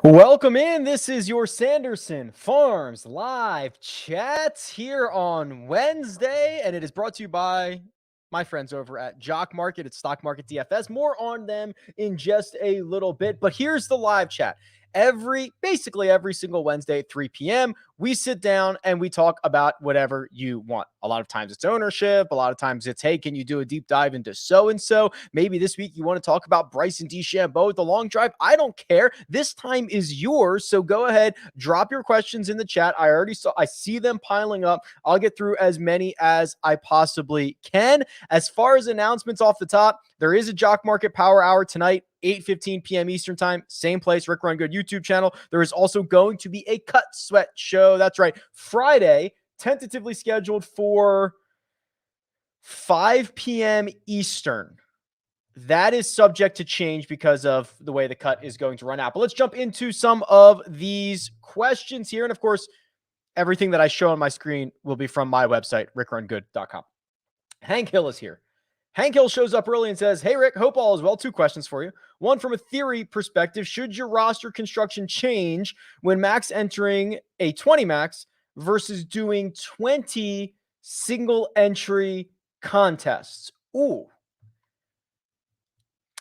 Welcome in. This is your Sanderson Farms live chat here on Wednesday, and it is brought to you by my friends over at Jock Market. It's Stock Market DFS. More on them in just a little bit, but here's the live chat. Basically every single Wednesday at 3 p.m., we sit down and we talk about whatever you want. A lot of times it's ownership. A lot of times it's, hey, can you do a deep dive into so-and-so? Maybe this week you want to talk about Bryson DeChambeau with the long drive. I don't care. This time is yours. So go ahead, drop your questions in the chat. I see them piling up. I'll get through as many as I possibly can. As far as announcements off the top, there is a Jock Market Power Hour tonight, 8:15 p.m. Eastern time, same place, Rick Run Good YouTube channel. There is also going to be a Cut Sweat show. That's right, Friday, tentatively scheduled for 5 p.m. Eastern. That is subject to change because of the way the cut is going to run out. But let's jump into some of these questions here. And of course, everything that I show on my screen will be from my website, RickRunGood.com. Hank Hill is here. Hank Hill shows up early and says, hey, Rick, hope all is well. 2 questions for you. One, from a theory perspective, should your roster construction change when max entering a 20 max versus doing 20 single entry contests? Ooh.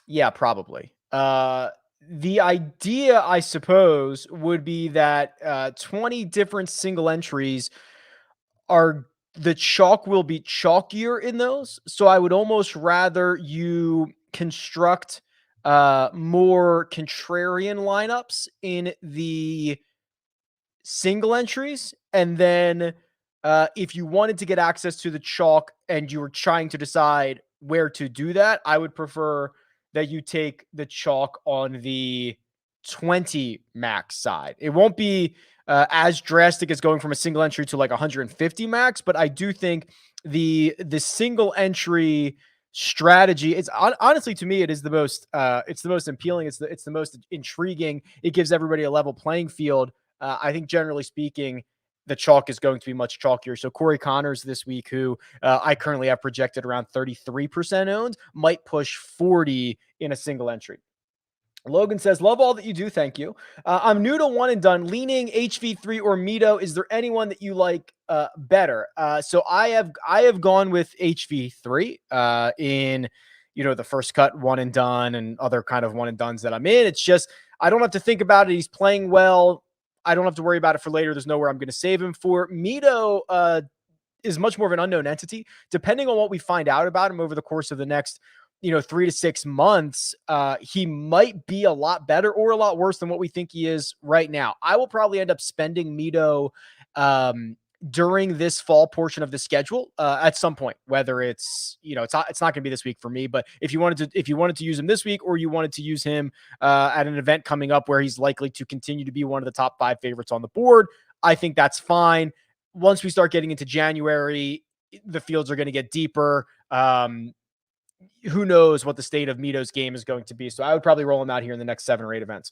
Yeah, probably. The idea, I suppose, would be that 20 different single entries the chalk will be chalkier in those. So I would almost rather you construct more contrarian lineups in the single entries. And then if you wanted to get access to the chalk and you were trying to decide where to do that, I would prefer that you take the chalk on the 20 max side. It won't be as drastic as going from a single entry to like 150 max, but I do think the single entry strategy is honestly, to me, it's the most appealing. It's the most intriguing. It gives everybody a level playing field. I think generally speaking, the chalk is going to be much chalkier. So Corey Connors this week, who I currently have projected around 33% owned, might push 40 in a single entry. Logan says, love all that you do. Thank you. I'm new to one and done, leaning HV3 or Mito. Is there anyone that you like better? So I have gone with HV3 in, the first cut one and done and other kind of one and dones that I'm in. It's just, I don't have to think about it. He's playing well. I don't have to worry about it for later. There's nowhere I'm going to save him for. Mito is much more of an unknown entity. Depending on what we find out about him over the course of the next 3 to 6 months, he might be a lot better or a lot worse than what we think he is right now. I will probably end up spending Mito during this fall portion of the schedule at some point, whether it's, it's not going to be this week for me, but if you wanted to use him this week, or you wanted to use him at an event coming up where he's likely to continue to be one of the top 5 favorites on the board, I think that's fine. Once we start getting into January, the fields are going to get deeper. Who knows what the state of Mito's game is going to be. So I would probably roll him out here in the next 7 or 8 events.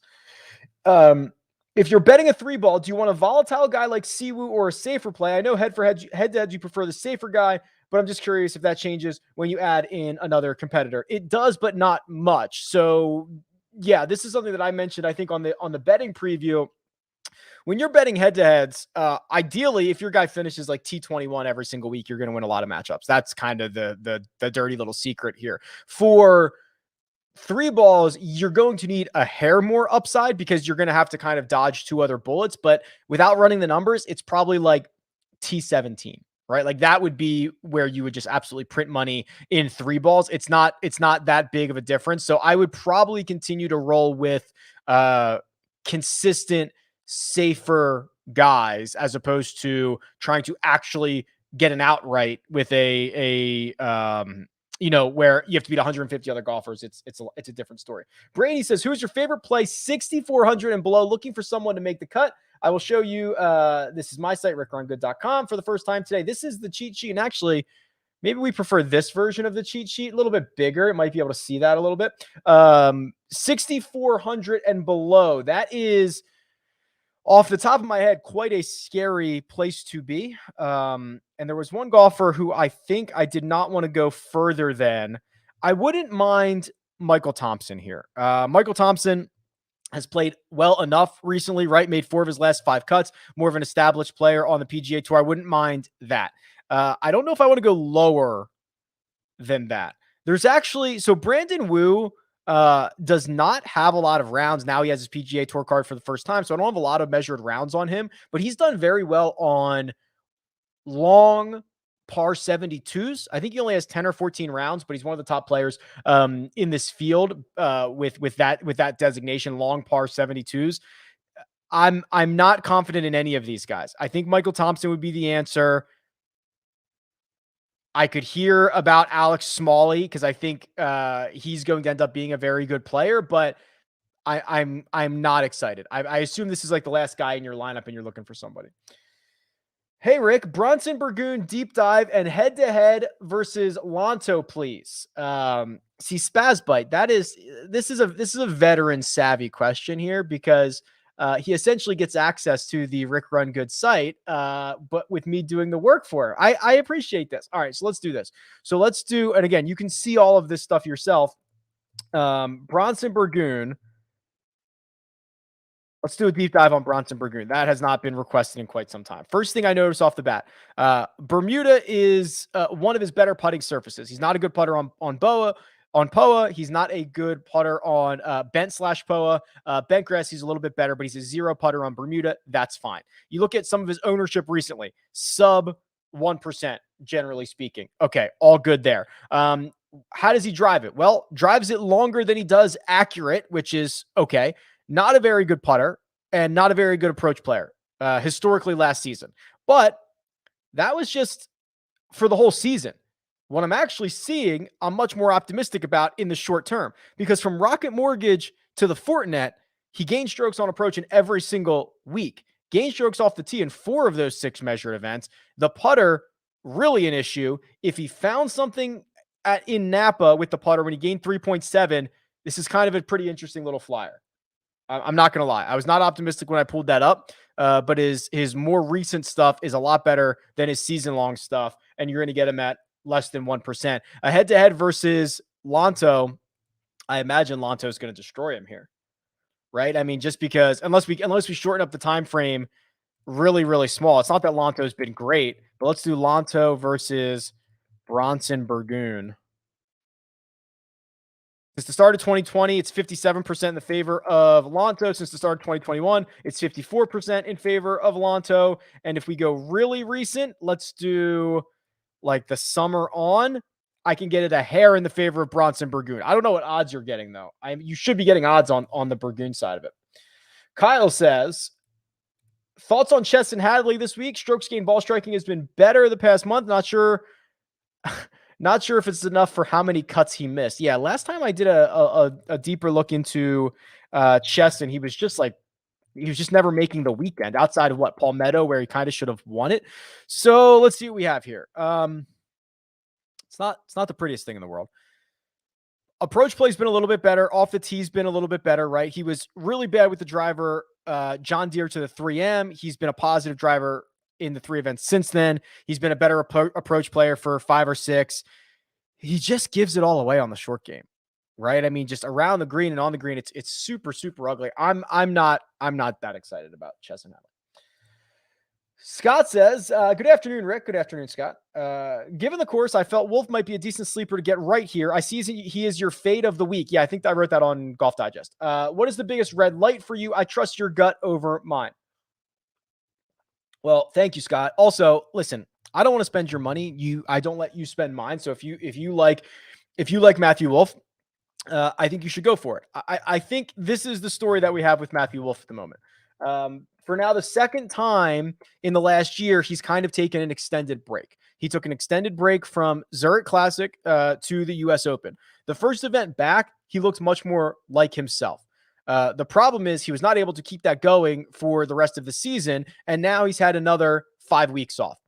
If you're betting a 3-ball, do you want a volatile guy like Siwoo or a safer play? I know head-to-head, you prefer the safer guy, but I'm just curious if that changes when you add in another competitor. It does, but not much. So yeah, this is something that I mentioned, I think on the betting preview. When you're betting head-to-heads, ideally, if your guy finishes like T21 every single week, you're going to win a lot of matchups. That's kind of the dirty little secret here. For 3-balls, you're going to need a hair more upside because you're going to have to kind of dodge 2 other bullets. But without running the numbers, it's probably like T17, right? Like that would be where you would just absolutely print money in 3-balls. It's not that big of a difference. So I would probably continue to roll with consistent, safer guys as opposed to trying to actually get an outright with a where you have to beat 150 other golfers. It's a different story. Brady says, who's your favorite play 6,400 and below, looking for someone to make the cut? I will show you. This is my site, RickRunGood.com, for the first time today. This is the cheat sheet. And actually, maybe we prefer this version of the cheat sheet, a little bit bigger. It might be able to see that a little bit. 6,400 and below. That is Off the top of my head, quite a scary place to be. And there was one golfer who I think I did not want to go further than. I wouldn't mind Michael Thompson here. Michael Thompson has played well enough recently, right? Made 4 of his last 5 cuts, more of an established player on the PGA Tour. I wouldn't mind that. I don't know if I want to go lower than that. There's actually, so Brandon Wu does not have a lot of rounds. Now he has his PGA Tour card for the first time, so I don't have a lot of measured rounds on him, but he's done very well on long par 72s. I think he only has 10 or 14 rounds, but he's one of the top players in this field with that designation, long par 72s. I'm not confident in any of these guys. I think Michael Thompson would be the answer. I could hear about Alex Smalley because I think he's going to end up being a very good player, but I'm not excited. I assume this is like the last guy in your lineup and you're looking for somebody. Hey, Rick, Bronson Burgoon deep dive and head-to-head versus Lanto, please. See, Spazbite, this is a veteran savvy question here because he essentially gets access to the Rick Run Good site, but with me doing the work for her. I appreciate this. All right, so let's do this. So let's do, and again, you can see all of this stuff yourself. Bronson Burgoon. Let's do a deep dive on Bronson Burgoon. That has not been requested in quite some time. First thing I noticed off the bat, Bermuda is one of his better putting surfaces. He's not a good putter on Boa. On POA, he's not a good putter on bent/POA. Bentgrass, he's a little bit better, but he's a 0 putter on Bermuda. That's fine. You look at some of his ownership recently, sub 1%, generally speaking. Okay, all good there. How does he drive it? Well, drives it longer than he does accurate, which is okay. Not a very good putter and not a very good approach player historically last season. But that was just for the whole season. What I'm actually seeing, I'm much more optimistic about in the short term because from Rocket Mortgage to the Fortinet, he gained strokes on approach in every single week. Gained strokes off the tee in 4 of those 6 measured events. The putter, really an issue. If he found something in Napa with the putter when he gained 3.7, this is kind of a pretty interesting little flyer. I'm not going to lie. I was not optimistic when I pulled that up, but his more recent stuff is a lot better than his season-long stuff, and you're going to get him at less than 1%. A head-to-head versus Lanto, I imagine Lanto is going to destroy him here, right? I mean, just because unless we shorten up the time frame really, really small. It's not that Lanto's been great, but let's do Lanto versus Bronson Burgoon. Since the start of 2020, it's 57% in the favor of Lanto. Since the start of 2021, it's 54% in favor of Lanto. And if we go really recent, let's do like the summer on, I can get it a hair in the favor of Bronson Burgoon. I don't know what odds you're getting, though. You should be getting odds on the Burgoon side of it. Kyle says, thoughts on Chesson Hadley this week? Strokes gained ball striking has been better the past month. Not sure if it's enough for how many cuts he missed. Yeah, last time I did a deeper look into Chesson, he was just never making the weekend outside of Palmetto, where he kind of should have won it. So let's see what we have here. It's not the prettiest thing in the world. Approach play's been a little bit better. Off the tee's been a little bit better, right? He was really bad with the driver, John Deere to the 3M. He's been a positive driver in the 3 events since then. He's been a better approach player for 5 or 6. He just gives it all away on the short game, right? I mean, just around the green and on the green, it's super, super ugly. I'm not that excited about Chesson Hadley. Scott says, good afternoon, Rick. Good afternoon, Scott. Given the course, I felt Wolf might be a decent sleeper to get right here. I see he is your fade of the week. Yeah, I think I wrote that on Golf Digest. What is the biggest red light for you? I trust your gut over mine. Well, thank you, Scott. Also, listen, I don't want to spend your money. I don't let you spend mine. So if you like Matthew Wolff, I think you should go for it. I think this is the story that we have with Matthew Wolff at the moment. For now, the second time in the last year, he's kind of taken an extended break. He took an extended break from Zurich Classic to the US Open. The first event back, he looked much more like himself. The problem is he was not able to keep that going for the rest of the season, and now he's had another 5 weeks off.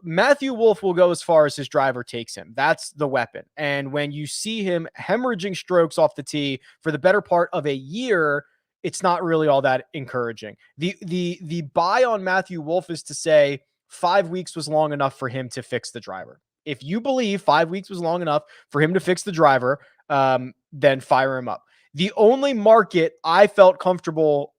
Matthew Wolff will go as far as his driver takes him. That's the weapon. And when you see him hemorrhaging strokes off the tee for the better part of a year, it's not really all that encouraging. The buy on Matthew Wolff is to say 5 weeks was long enough for him to fix the driver. If you believe 5 weeks was long enough for him to fix the driver, then fire him up. The only market I felt comfortable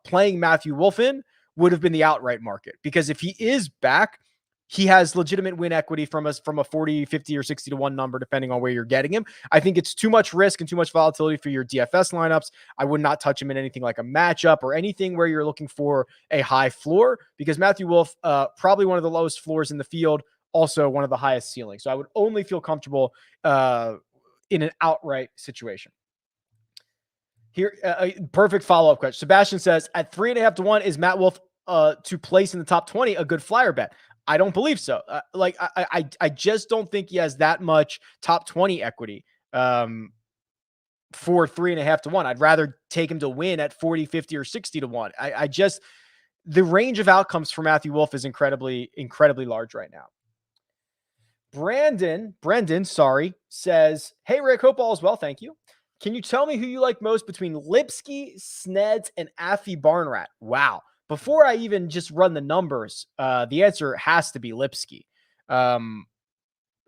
playing Matthew Wolff in would have been the outright market, because if he is back, he has legitimate win equity from a 40, 50, or 60 to 1 number, depending on where you're getting him. I think it's too much risk and too much volatility for your DFS lineups. I would not touch him in anything like a matchup or anything where you're looking for a high floor, because Matthew Wolff, probably one of the lowest floors in the field, also one of the highest ceilings. So I would only feel comfortable in an outright situation. Here, perfect follow-up question. Sebastian says, at 3.5 to 1, is Matt Wolff to place in the top 20 a good flyer bet? I don't believe so. I just don't think he has that much top 20 equity for 3.5 to 1. I'd rather take him to win at 40, 50, or 60 to 1. The range of outcomes for Matthew Wolff is incredibly, incredibly large right now. Brendan, says, hey, Rick, hope all is well. Thank you. Can you tell me who you like most between Lipsky, Sneds, and Affy Barnrat? Wow. Before I even just run the numbers, the answer has to be Lipsky.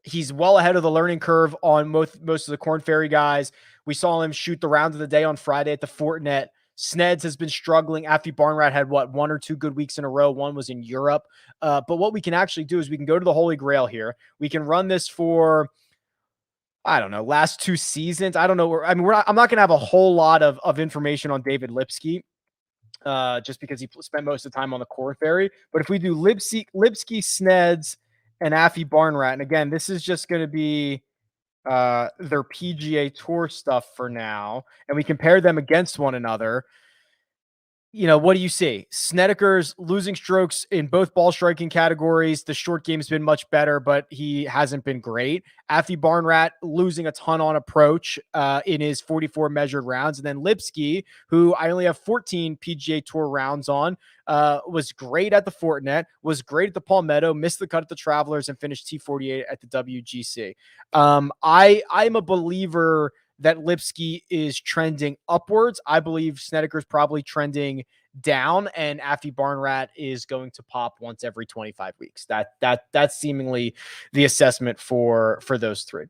He's well ahead of the learning curve on most of the Corn Ferry guys. We saw him shoot the round of the day on Friday at the Fortinet. Sneds has been struggling. Affy Barnrat had 1 or 2 good weeks in a row. One was in Europe. But what we can actually do is we can go to the Holy Grail here. We can run this for, I don't know, last 2 seasons. I don't know. I'm not going to have a whole lot of information on David Lipsky, just because he spent most of the time on the Corn Ferry. But if we do Lipsky, Sneds, and Affy Barnrat, and again, this is just going to be their PGA Tour stuff for now, and we compare them against one another. What do you see? Snedeker's losing strokes in both ball striking categories. The short game's been much better, but he hasn't been great. Affy Barnrat losing a ton on approach in his 44 measured rounds. And then Lipsky, who I only have 14 PGA Tour rounds on, was great at the Fortinet, was great at the Palmetto, missed the cut at the Travelers, and finished T48 at the WGC. I'm a believer that Lipsky is trending upwards. I believe Snedeker's probably trending down, and Affy Barnrat is going to pop once every 25 weeks. That's seemingly the assessment for those three.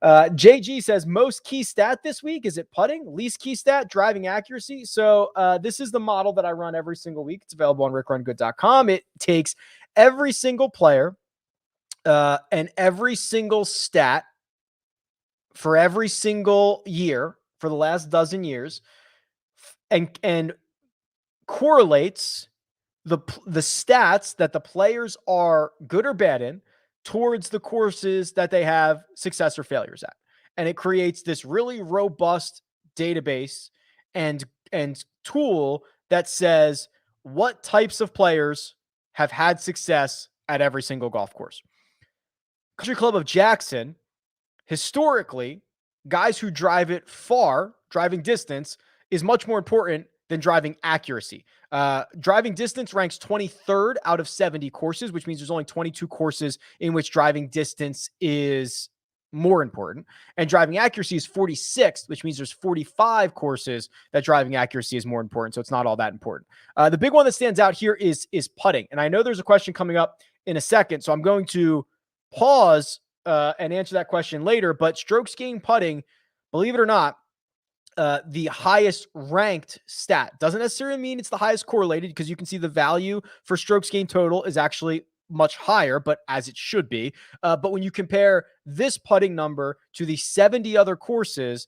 JG says, most key stat this week, is it putting? Least key stat, driving accuracy. So this is the model that I run every single week. It's available on RickRunGood.com. It takes every single player and every single stat for every single year for the last dozen years, and correlates the stats that the players are good or bad in towards the courses that they have success or failures at. And it creates this really robust database and tool that says what types of players have had success at every single golf course. Country Club of Jackson, historically, guys who drive it far, driving distance, is much more important than driving accuracy. Driving distance ranks 23rd out of 70 courses, which means there's only 22 courses in which driving distance is more important. And driving accuracy is 46th, which means there's 45 courses that driving accuracy is more important. So it's not all that important. The big one that stands out here is putting. And I know there's a question coming up in a second, so I'm going to pause and answer that question later. But strokes gained putting, believe it or not, the highest ranked stat doesn't necessarily mean it's the highest correlated, because you can see the value for strokes gained total is actually much higher, but as it should be. But when you compare this putting number to the 70 other courses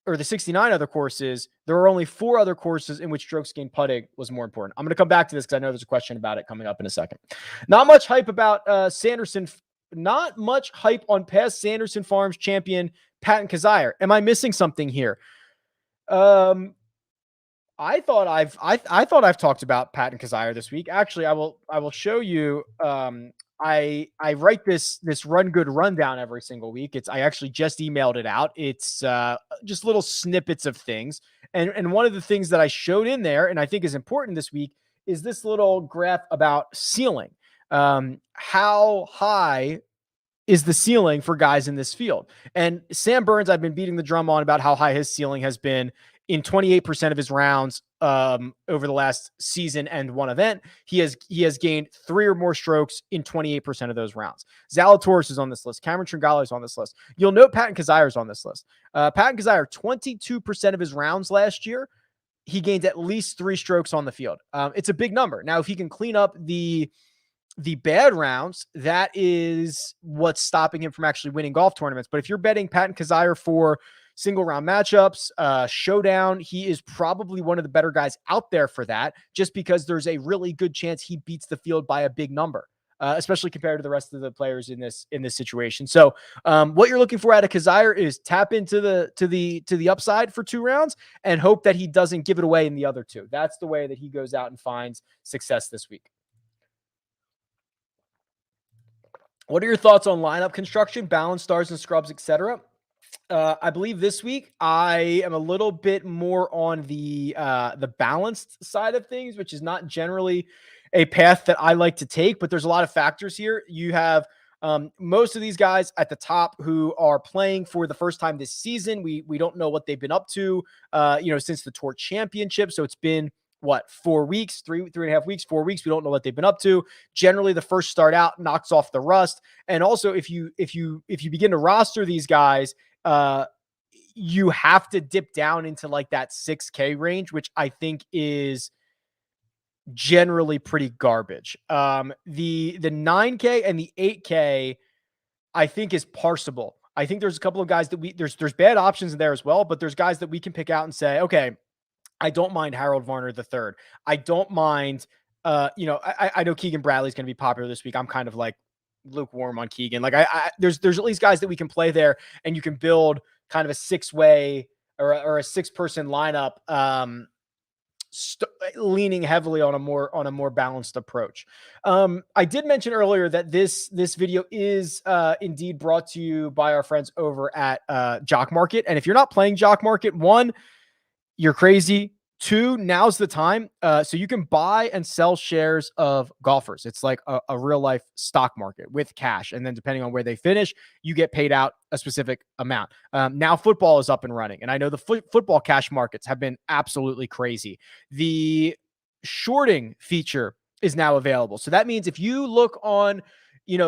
or the 69 other courses, there are only 4 other courses in which strokes gained putting was more important. I'm going to come back to this because I know there's a question about it coming up in a second. Not much hype about Sanderson. Not much hype on past Sanderson Farms champion Patton Kizzire. Am I missing something here? I thought I've talked about Patton Kizzire this week. Actually, I will show you. I write this Run Good rundown every single week. I actually just emailed it out. It's just little snippets of things. And one of the things that I showed in there, and I think is important this week, is this little graph about ceiling. How high is the ceiling for guys in this field? And Sam Burns, I've been beating the drum on about how high his ceiling has been in 28% of his rounds over the last season and one event. He has gained 3 or more strokes in 28% of those rounds. Zalatoris is on this list. Cameron Tringale is on this list. You'll note Patton Kizzire is on this list. Patton Kizzire, 22% of his rounds last year, he gained at least 3 strokes on the field. It's a big number. Now, if he can clean up the bad rounds, that is what's stopping him from actually winning golf tournaments. But if you're betting Patton Kizzire for single round matchups, showdown, he is probably one of the better guys out there for that, just because there's a really good chance he beats the field by a big number. Especially compared to the rest of the players in this situation. So, what you're looking for out of Kizzire is tap into the upside for 2 rounds and hope that he doesn't give it away in the other 2. That's the way that he goes out and finds success this week. What are your thoughts on lineup construction, balance, stars and scrubs, etc.? I believe this week I am a little bit more on the balanced side of things, which is not generally a path that I like to take, but there's a lot of factors here. You have most of these guys at the top who are playing for the first time this season. We don't know what they've been up to, since the Tour Championship. So it's been 4 weeks, 3.5 weeks, 4 weeks. We don't know what they've been up to. Generally, the first start out knocks off the rust. And also, if you begin to roster these guys, you have to dip down into like that 6K range, which I think is generally pretty garbage. The 9K and the 8K, I think is parsable. I think there's a couple of guys that there's bad options in there as well, but there's guys that we can pick out and say, okay, I don't mind Harold Varner III. I don't mind, I know Keegan Bradley's going to be popular this week. I'm kind of like lukewarm on Keegan. Like there's at least guys that we can play there, and you can build kind of a 6-way or a 6-person lineup, leaning heavily on a more balanced approach. I did mention earlier that this video is indeed brought to you by our friends over at Jock Market. And if you're not playing Jock Market, 1, you're crazy. 2, now's the time. So you can buy and sell shares of golfers. It's like a real life stock market with cash. And then depending on where they finish, you get paid out a specific amount. Now football is up and running. And I know the football cash markets have been absolutely crazy. The shorting feature is now available. So that means if you look on,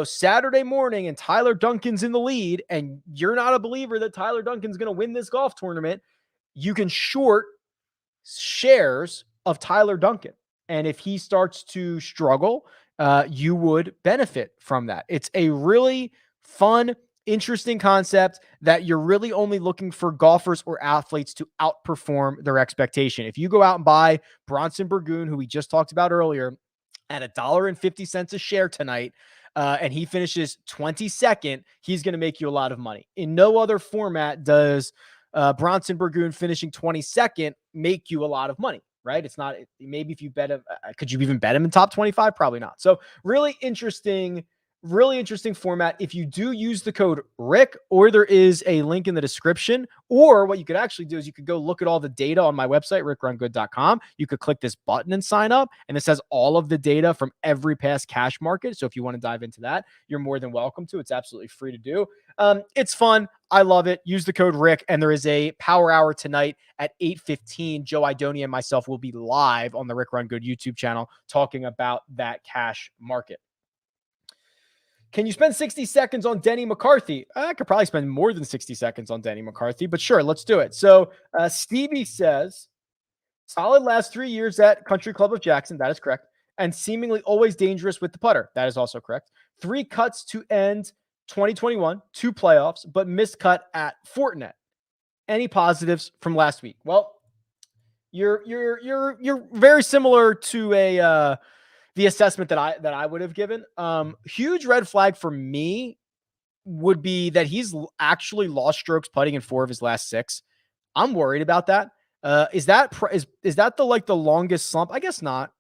Saturday morning and Tyler Duncan's in the lead and you're not a believer that Tyler Duncan's going to win this golf tournament, you can short shares of Tyler Duncan. And if he starts to struggle, you would benefit from that. It's a really fun, interesting concept that you're really only looking for golfers or athletes to outperform their expectation. If you go out and buy Bronson Burgoon, who we just talked about earlier, at $1.50 a share tonight, and he finishes 22nd, he's going to make you a lot of money. In no other format does Bronson Burgoon finishing 22nd make you a lot of money, right? It's not, maybe if you bet him, could you even bet him in top 25? Probably not. So really interesting format. If you do use the code Rick, or there is a link in the description, or what you could actually do is you could go look at all the data on my website, RickRunGood.com. You could click this button and sign up, and it says all of the data from every past cash market. So if you want to dive into that, you're more than welcome to. It's absolutely free to do. It's fun. I love it. Use the code Rick, and there is a power hour tonight at 8:15. Joe Idonia and myself will be live on the Rick Run Good YouTube channel talking about that cash market. Can you spend 60 seconds on Denny McCarthy? I could probably spend more than 60 seconds on Denny McCarthy, but sure, let's do it. So Stevie says, solid last 3 years at Country Club of Jackson. That is correct. And seemingly always dangerous with the putter. That is also correct. 3 cuts to end 2021, 2 playoffs, but missed cut at Fortinet. Any positives from last week? Well, you're very similar to the assessment that I would have given. Huge red flag for me would be that he's actually lost strokes putting in 4 of his last 6. I'm worried about that. Is that the longest slump? I guess not.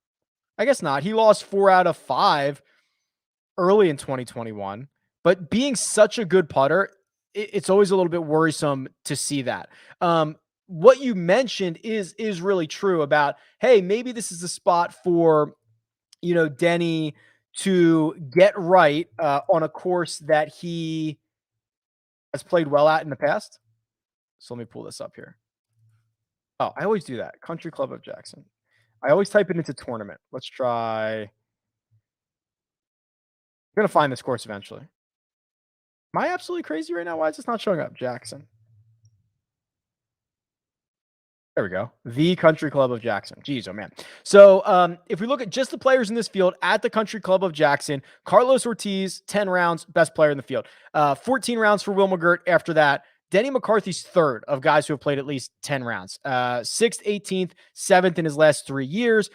He lost 4 out of 5 early in 2021, but being such a good putter, it's always a little bit worrisome to see that. What you mentioned is really true about, hey, maybe this is a spot for, Denny to get right on a course that he has played well at in the past. So let me pull this up here. Oh, I always do that. Country Club of Jackson. I always type it into tournament. Let's try. I'm gonna find this course eventually. Am I absolutely crazy right now? Why is this not showing up? Jackson. There we go. The Country Club of Jackson. Jeez, oh man. So if we look at just the players in this field at the Country Club of Jackson, Carlos Ortiz, 10 rounds, best player in the field. 14 rounds for Will McGirt after that. Denny McCarthy's third of guys who have played at least 10 rounds. 6th, 18th, 7th in his last 3 years.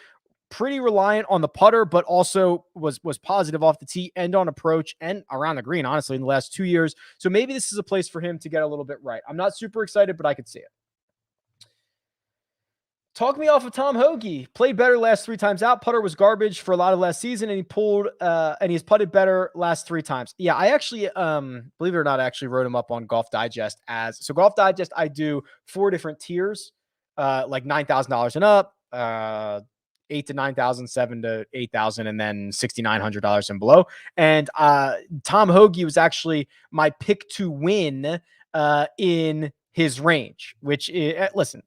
Pretty reliant on the putter, but also was positive off the tee and on approach and around the green, honestly, in the last 2 years. So maybe this is a place for him to get a little bit right. I'm not super excited, but I could see it. Talk me off of Tom Hoge. Played better last 3 times out. Putter was garbage for a lot of last season, and he pulled and he's putted better last 3 times. Yeah, I actually believe it or not, I actually wrote him up on Golf Digest Golf Digest. I do 4 different tiers, like $9,000 and up, 8 to 9,000, 7 to 8,000, and then $6,900 and below. And Tom Hoge was actually my pick to win in his range. Which listen,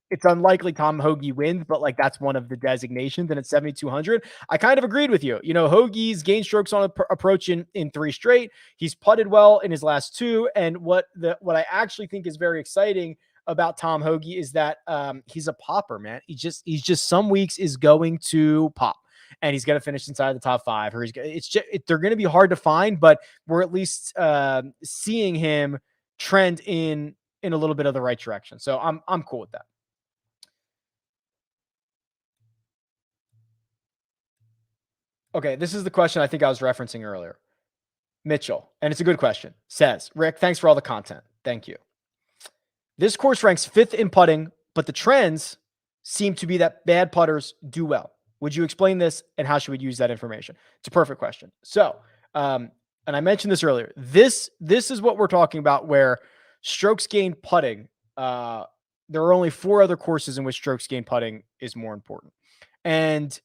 it's unlikely Tom Hoge wins, but like that's one of the designations, and it's 7,200. I kind of agreed with you. You know, Hoagie's gained strokes on approach in 3 straight. He's putted well in his last 2, and what I actually think is very exciting about Tom Hoge is that he's a popper, man. He's just some weeks is going to pop, and he's going to finish inside the top 5. Or they're going to be hard to find, but we're at least seeing him trend in a little bit of the right direction. So I'm cool with that. Okay, this is the question I think I was referencing earlier. Mitchell, and it's a good question, says, Rick, thanks for all the content. Thank you. This course ranks 5th in putting, but the trends seem to be that bad putters do well. Would you explain this, and how should we use that information? It's a perfect question. So, and I mentioned this earlier. This is what we're talking about, where strokes gained putting, there are only 4 other courses in which strokes gained putting is more important. And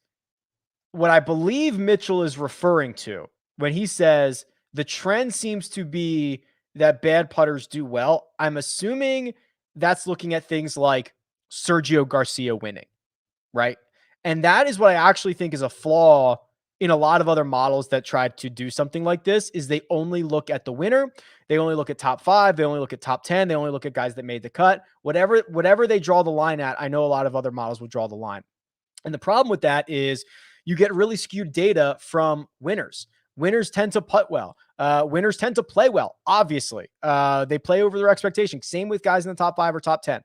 what I believe Mitchell is referring to when he says the trend seems to be that bad putters do well, I'm assuming that's looking at things like Sergio Garcia winning, right? And that is what I actually think is a flaw in a lot of other models that try to do something like this, is they only look at the winner. They only look at top 5. They only look at top 10. They only look at guys that made the cut. Whatever they draw the line at, I know a lot of other models will draw the line. And the problem with that is you get really skewed data from winners. Winners tend to putt well. Winners tend to play well, obviously. They play over their expectations. Same with guys in the top 5 or top 10.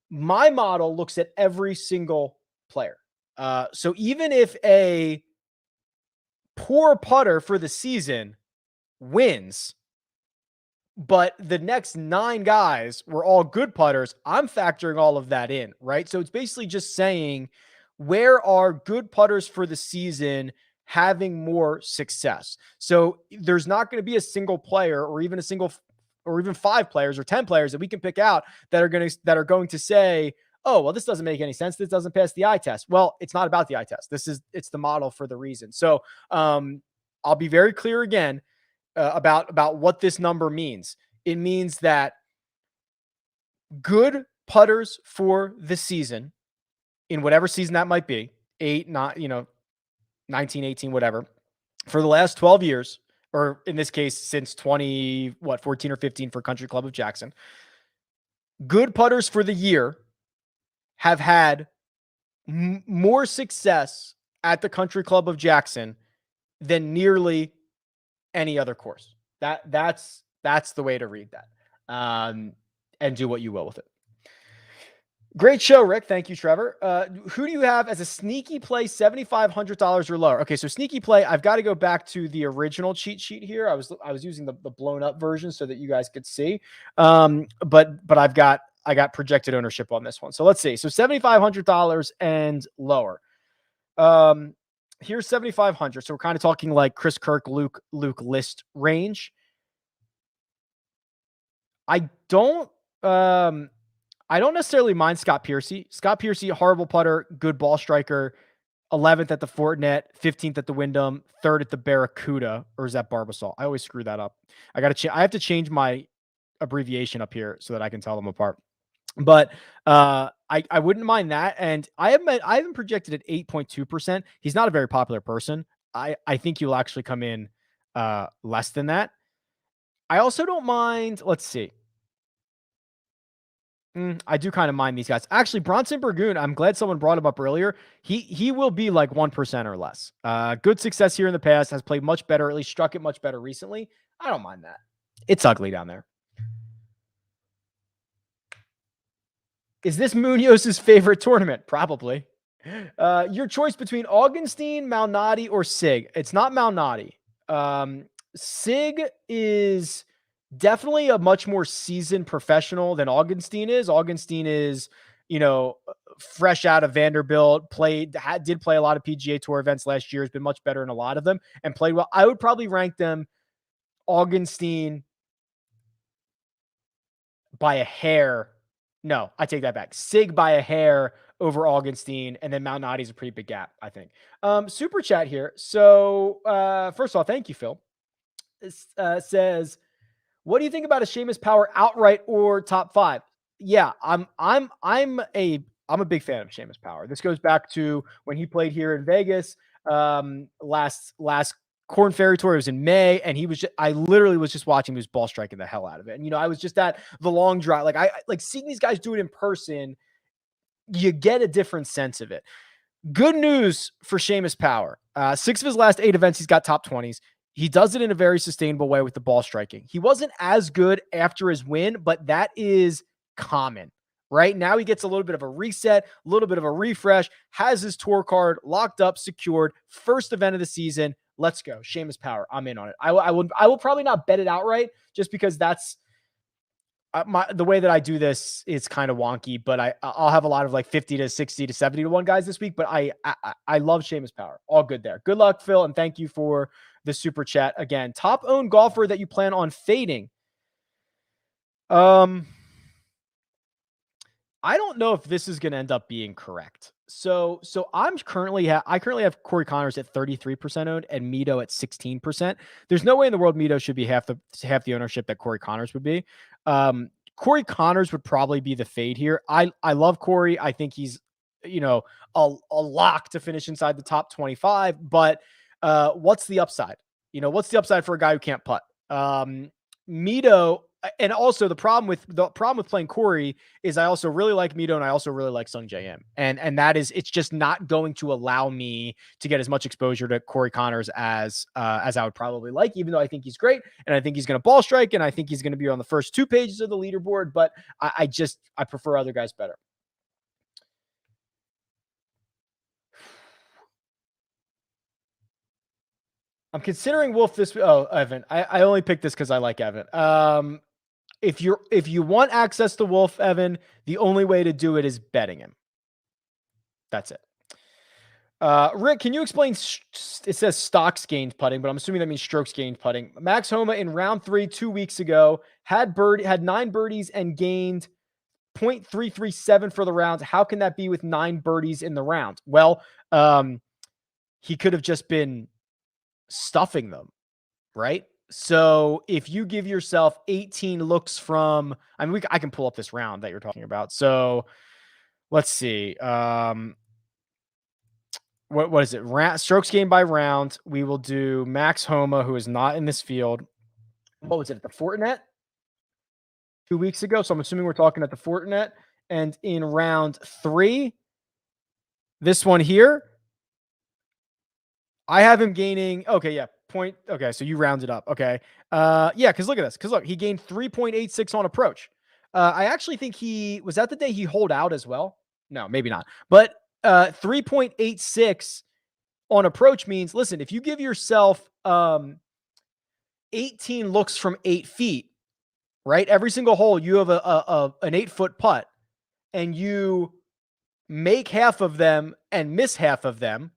My model looks at every single player. So even if a poor putter for the season wins, but the next 9 guys were all good putters, I'm factoring all of that in, right? So it's basically just saying, where are good putters for the season having more success? So there's not going to be a single player, or even 5 players or 10 players that we can pick out that are going to say, oh, well, this doesn't make any sense. This doesn't pass the eye test. Well, it's not about the eye test. It's the model for the reason. So I'll be very clear again about what this number means. It means that good putters for the season, in whatever season that might be, 19, 18, whatever, for the last 12 years, or in this case, since 14 or 15 for Country Club of Jackson, good putters for the year have had more success at the Country Club of Jackson than nearly any other course. That's the way to read that, and do what you will with it. Great show, Rick. Thank you, Trevor. Who do you have as a sneaky play, $7,500 or lower? Okay, so sneaky play, I've got to go back to the original cheat sheet here. I was using the blown up version so that you guys could see. But I got projected ownership on this one. So let's see. So $7,500 and lower. Here's 7,500. So we're kind of talking like Chris Kirk, Luke List range. I don't necessarily mind Scott Piercy. Scott Piercy, horrible putter, good ball striker, 11th at the Fortinet, 15th at the Wyndham, 3rd at the Barracuda, or is that Barbasol? I always screw that up. I have to change my abbreviation up here so that I can tell them apart. But I wouldn't mind that. And I haven't projected at 8.2%. He's not a very popular person. I think he'll actually come in less than that. I also don't mind. Let's see. I do kind of mind these guys. Actually, Bronson Burgoon, I'm glad someone brought him up earlier. He will be like 1% or less. Good success here in the past, has played much better, at least struck it much better recently. I don't mind that. It's ugly down there. Is this Munoz's favorite tournament? Probably. Your choice between Augenstein, Malnati, or Sig. It's not Malnati. Sig is definitely a much more seasoned professional than Augenstein is. Augenstein is, fresh out of Vanderbilt, did play a lot of PGA Tour events last year, has been much better in a lot of them, and played well. I would probably rank them Augenstein by a hair. No, I take that back. Sig by a hair over Augenstein, and then Malnati is a pretty big gap, I think. Super chat here. So, first of all, thank you, Phil. Says, what do you think about a Seamus Power outright or top 5? Yeah, I'm a big fan of Seamus Power. This goes back to when he played here in Vegas last Corn Ferry Tour. It was in May, and I literally was just watching. He was ball striking the hell out of it. And I was just at the long drive. Like I like seeing these guys do it in person. You get a different sense of it. Good news for Seamus Power. 6 of his last 8 events, he's got top 20s. He does it in a very sustainable way with the ball striking. He wasn't as good after his win, but that is common. Right now, he gets a little bit of a reset, a little bit of a refresh, has his tour card locked up, secured, first event of the season. Let's go. Seamus Power. I'm in on it. I will probably not bet it outright just because that's the way that I do this is kind of wonky, but I'll have a lot of like 50 to 60 to 70 to 1 guys this week, but I love Seamus Power. All good there. Good luck, Phil. And thank you for the super chat again. Top owned golfer that you plan on fading. I don't know if this is going to end up being correct. So I currently have Corey Connors at 33% owned and Mito at 16%. There's no way in the world Mito should be half the ownership that Corey Connors would be. Corey Connors would probably be the fade here. I love Corey. I think he's, a lock to finish inside the top 25, but what's the upside? What's the upside for a guy who can't putt? Mito, and also the problem with playing Corey is I also really like Mito and I also really like Sung J M. And that is, it's just not going to allow me to get as much exposure to Corey Connors as I would probably like, even though I think he's great and I think he's going to ball strike and I think he's going to be on the first 2 pages of the leaderboard, but I prefer other guys better. I'm considering Wolf this. Oh, Evan. I only picked this because I like Evan. If you want access to Wolf, Evan, the only way to do it is betting him. That's it. Rick, can you explain? It says stocks gained putting, but I'm assuming that means strokes gained putting. Max Homa in round 3 2 weeks ago had 9 birdies and gained 0.337 for the round. How can that be with 9 birdies in the round? Well, he could have just been stuffing them, right? So if you give yourself 18 looks from, I can pull up this round that you're talking about. So let's see. What is it? Strokes gained by round. We will do Max Homa, who is not in this field. What was it at the Fortinet 2 weeks ago? So I'm assuming we're talking at the Fortinet. And in round 3, this one here, I have him gaining. Okay, yeah. Okay, so you rounded up. Okay. Yeah, because look at this. Because look, he gained 3.86 on approach. I actually think was that the day he holed out as well? No, maybe not. But 3.86 on approach means, listen, if you give yourself 18 looks from 8 feet, right? Every single hole, you have an 8-foot putt, and you make half of them and miss half of them.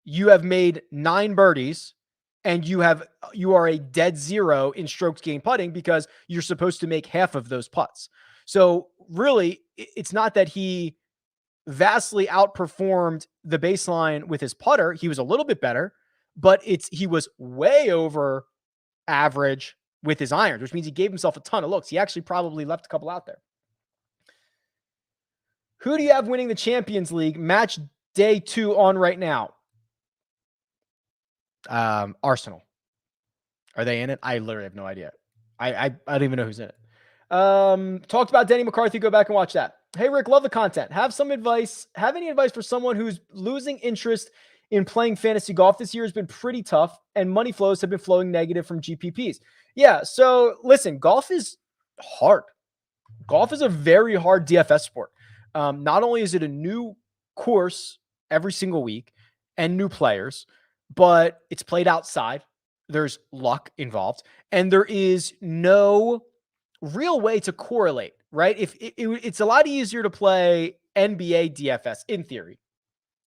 You have made 9 birdies and you are a dead zero in strokes gained putting because you're supposed to make half of those putts. So really, it's not that he vastly outperformed the baseline with his putter. He was a little bit better, but he was way over average with his irons, which means he gave himself a ton of looks. He actually probably left a couple out there. Who do you have winning the Champions League match day 2 on right now? Arsenal. Are they in it? I literally have no idea. I don't even know who's in it. Talked about Denny McCarthy. Go back and watch that. Hey, Rick, love the content. Have any advice for someone who's losing interest in playing fantasy golf? This year has been pretty tough, and money flows have been flowing negative from GPPs. Yeah, so listen, golf is hard. Golf is a very hard DFS sport. Not only is it a new course every single week and new players, but it's played outside. There's luck involved, and there is no real way to correlate, right? It's a lot easier to play NBA DFS in theory.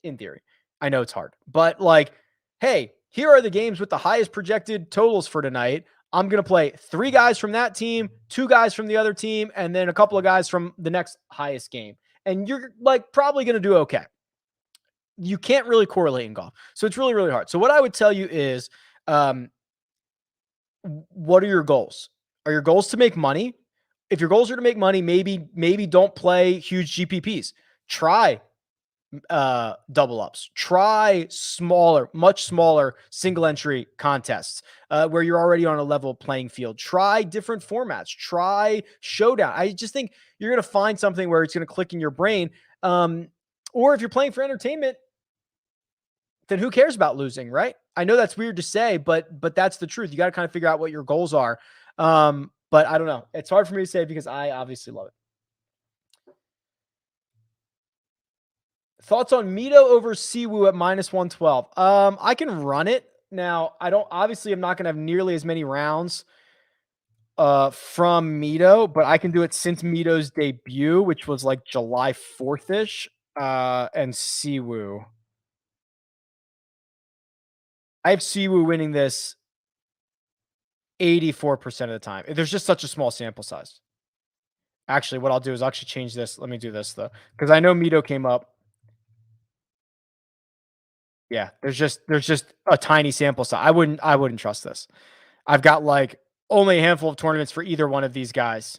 In theory, I know it's hard, but like, hey, here are the games with the highest projected totals for tonight. I'm going to play 3 guys from that team, 2 guys from the other team, and then a couple of guys from the next highest game. And you're like probably going to do okay. You can't really correlate in golf. So it's really, really hard. So what I would tell you is, what are your goals? Are your goals to make money? If your goals are to make money, maybe don't play huge GPPs. Try double ups. Try much smaller single entry contests where you're already on a level playing field. Try different formats. Try showdown. I just think you're going to find something where it's going to click in your brain. Or if you're playing for entertainment, then who cares about losing, right? I know that's weird to say, but that's the truth. You got to kind of figure out what your goals are. But I don't know. It's hard for me to say because I obviously love it. Thoughts on Mito over Siwoo at -112? I can run it. Now, I'm not going to have nearly as many rounds from Mito, but I can do it since Mito's debut, which was like July 4th-ish, and Siwoo. I have Siwoo winning this 84% of the time. There's just such a small sample size. Actually, what I'll do is I'll actually change this. Let me do this, though, because I know Mito came up. Yeah, there's just a tiny sample size. I wouldn't trust this. I've got like only a handful of tournaments for either one of these guys.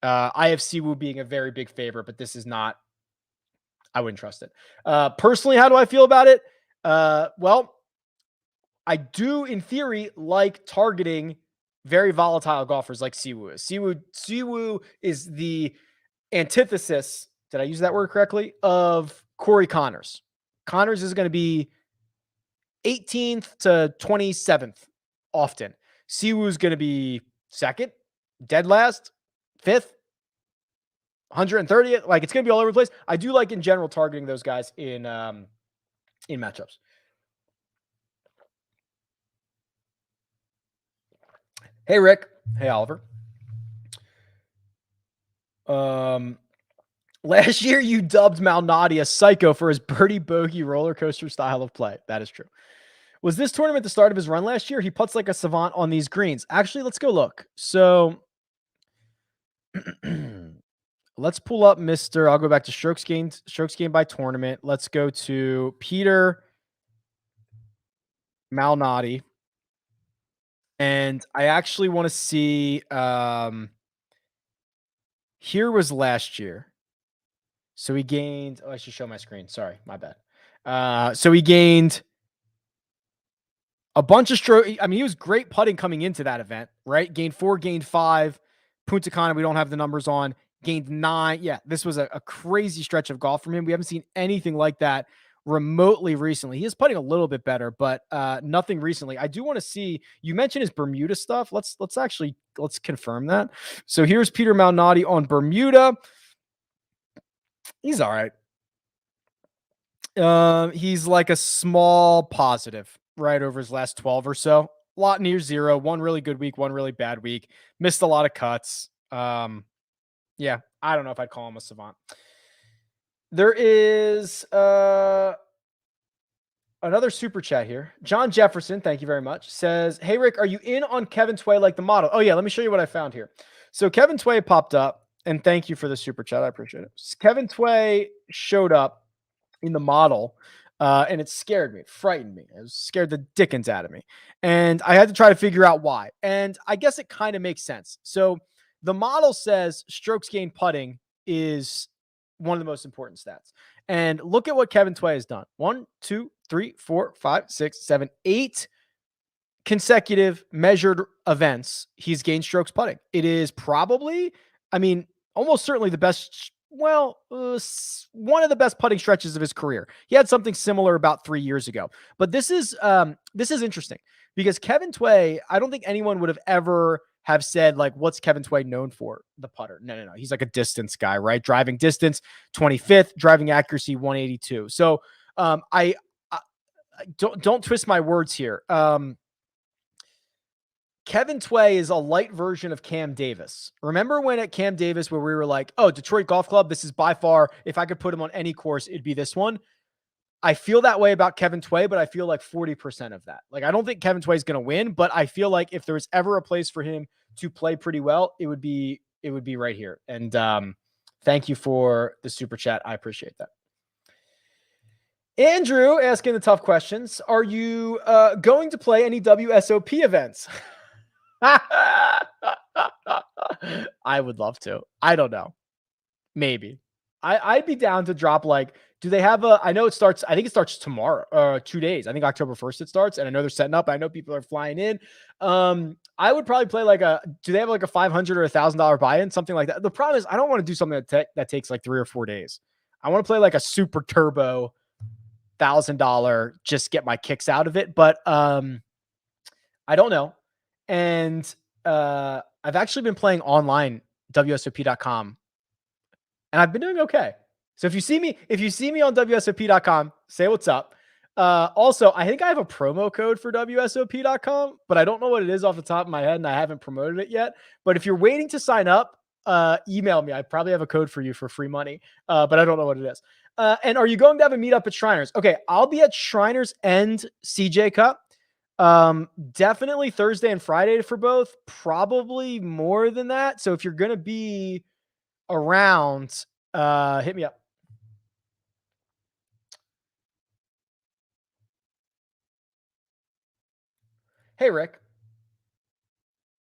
I have Siwoo being a very big favorite, but this is not. I wouldn't trust it. Personally, how do I feel about it? Well, I do, in theory, like targeting very volatile golfers like Siwoo is. Siwoo is the antithesis. Did I use that word correctly? Of Corey Connors. Connors is going to be 18th to 27th often. Siwoo's going to be 2nd, dead last, 5th, 130th. Like, it's going to be all over the place. I do like in general targeting those guys in matchups. Hey, Rick. Hey, Oliver. Last year you dubbed Malnati a psycho for his birdie bogey roller coaster style of play. That is true. Was this tournament the start of his run last year? He putts like a savant on these greens. Actually, let's go look. So let's pull up I'll go back to strokes gained by tournament. Let's go to Peter Malnati. And I actually want to see, here was last year. So he gained, I should show my screen. Sorry, my bad. So he gained a bunch of stroke. I mean, he was great putting coming into that event, right? Gained 4, gained 5. Punta Cana, we don't have the numbers on. Gained 9. Yeah, this was a crazy stretch of golf from him. We haven't seen anything like that remotely recently. He is putting a little bit better, but nothing recently. I do want to see, you mentioned his Bermuda stuff. Let's confirm that. So here's Peter Malnati on Bermuda. He's all right. He's like a small positive right over his last 12 or so. A lot near 0. One really good week, one really bad week. Missed a lot of cuts. Yeah, I don't know if I'd call him a savant. There is another super chat here. John Jefferson, thank you very much, says, hey, Rick, are you in on Kevin Tway like the model? Oh, yeah, let me show you what I found here. So Kevin Tway popped up, and thank you for the super chat. I appreciate it. Kevin Tway showed up in the model, and it scared me. It frightened me. It scared the dickens out of me. And I had to try to figure out why. And I guess it kind of makes sense. So the model says strokes gained putting is one of the most important stats. And look at what Kevin Tway has done. 1, 2, 3, 4, 5, 6, 7, 8 consecutive measured events. He's gained strokes putting. It is probably, almost certainly the best. Well, one of the best putting stretches of his career. He had something similar about 3 years ago. But this is interesting because Kevin Tway, I don't think anyone would have ever have said, like, what's Kevin Tway known for? The putter. No. He's like a distance guy, right? Driving distance, 25th, driving accuracy, 182. So I don't twist my words here. Kevin Tway is a light version of Cam Davis. Remember when at Cam Davis where we were like, oh, Detroit Golf Club, this is by far, if I could put him on any course, it'd be this one. I feel that way about Kevin Tway, but I feel like 40% of that. Like, I don't think Kevin Tway is going to win, but I feel like if there was ever a place for him to play pretty well, it would be right here. And thank you for the super chat. I appreciate that. Andrew asking the tough questions. Are you going to play any WSOP events? I would love to. I don't know. Maybe. I'd be down to drop, like, do they have I think it starts tomorrow, 2 days. I think October 1st it starts, and I know they're setting up. I know people are flying in. I would probably play do they have like a $500 or $1,000 buy-in, something like that? The problem is I don't want to do something that takes like 3 or 4 days. I want to play like a super turbo $1,000, just get my kicks out of it. But I don't know. And I've actually been playing online WSOP.com, and I've been doing okay. So if you see me on WSOP.com, say what's up. Also, I think I have a promo code for WSOP.com, but I don't know what it is off the top of my head, and I haven't promoted it yet. But if you're waiting to sign up, email me. I probably have a code for you for free money, but I don't know what it is. And are you going to have a meetup at Shriners? Okay, I'll be at Shriners and CJ Cup. Definitely Thursday and Friday for both. Probably more than that. So if you're going to be around, hit me up. Hey, Rick.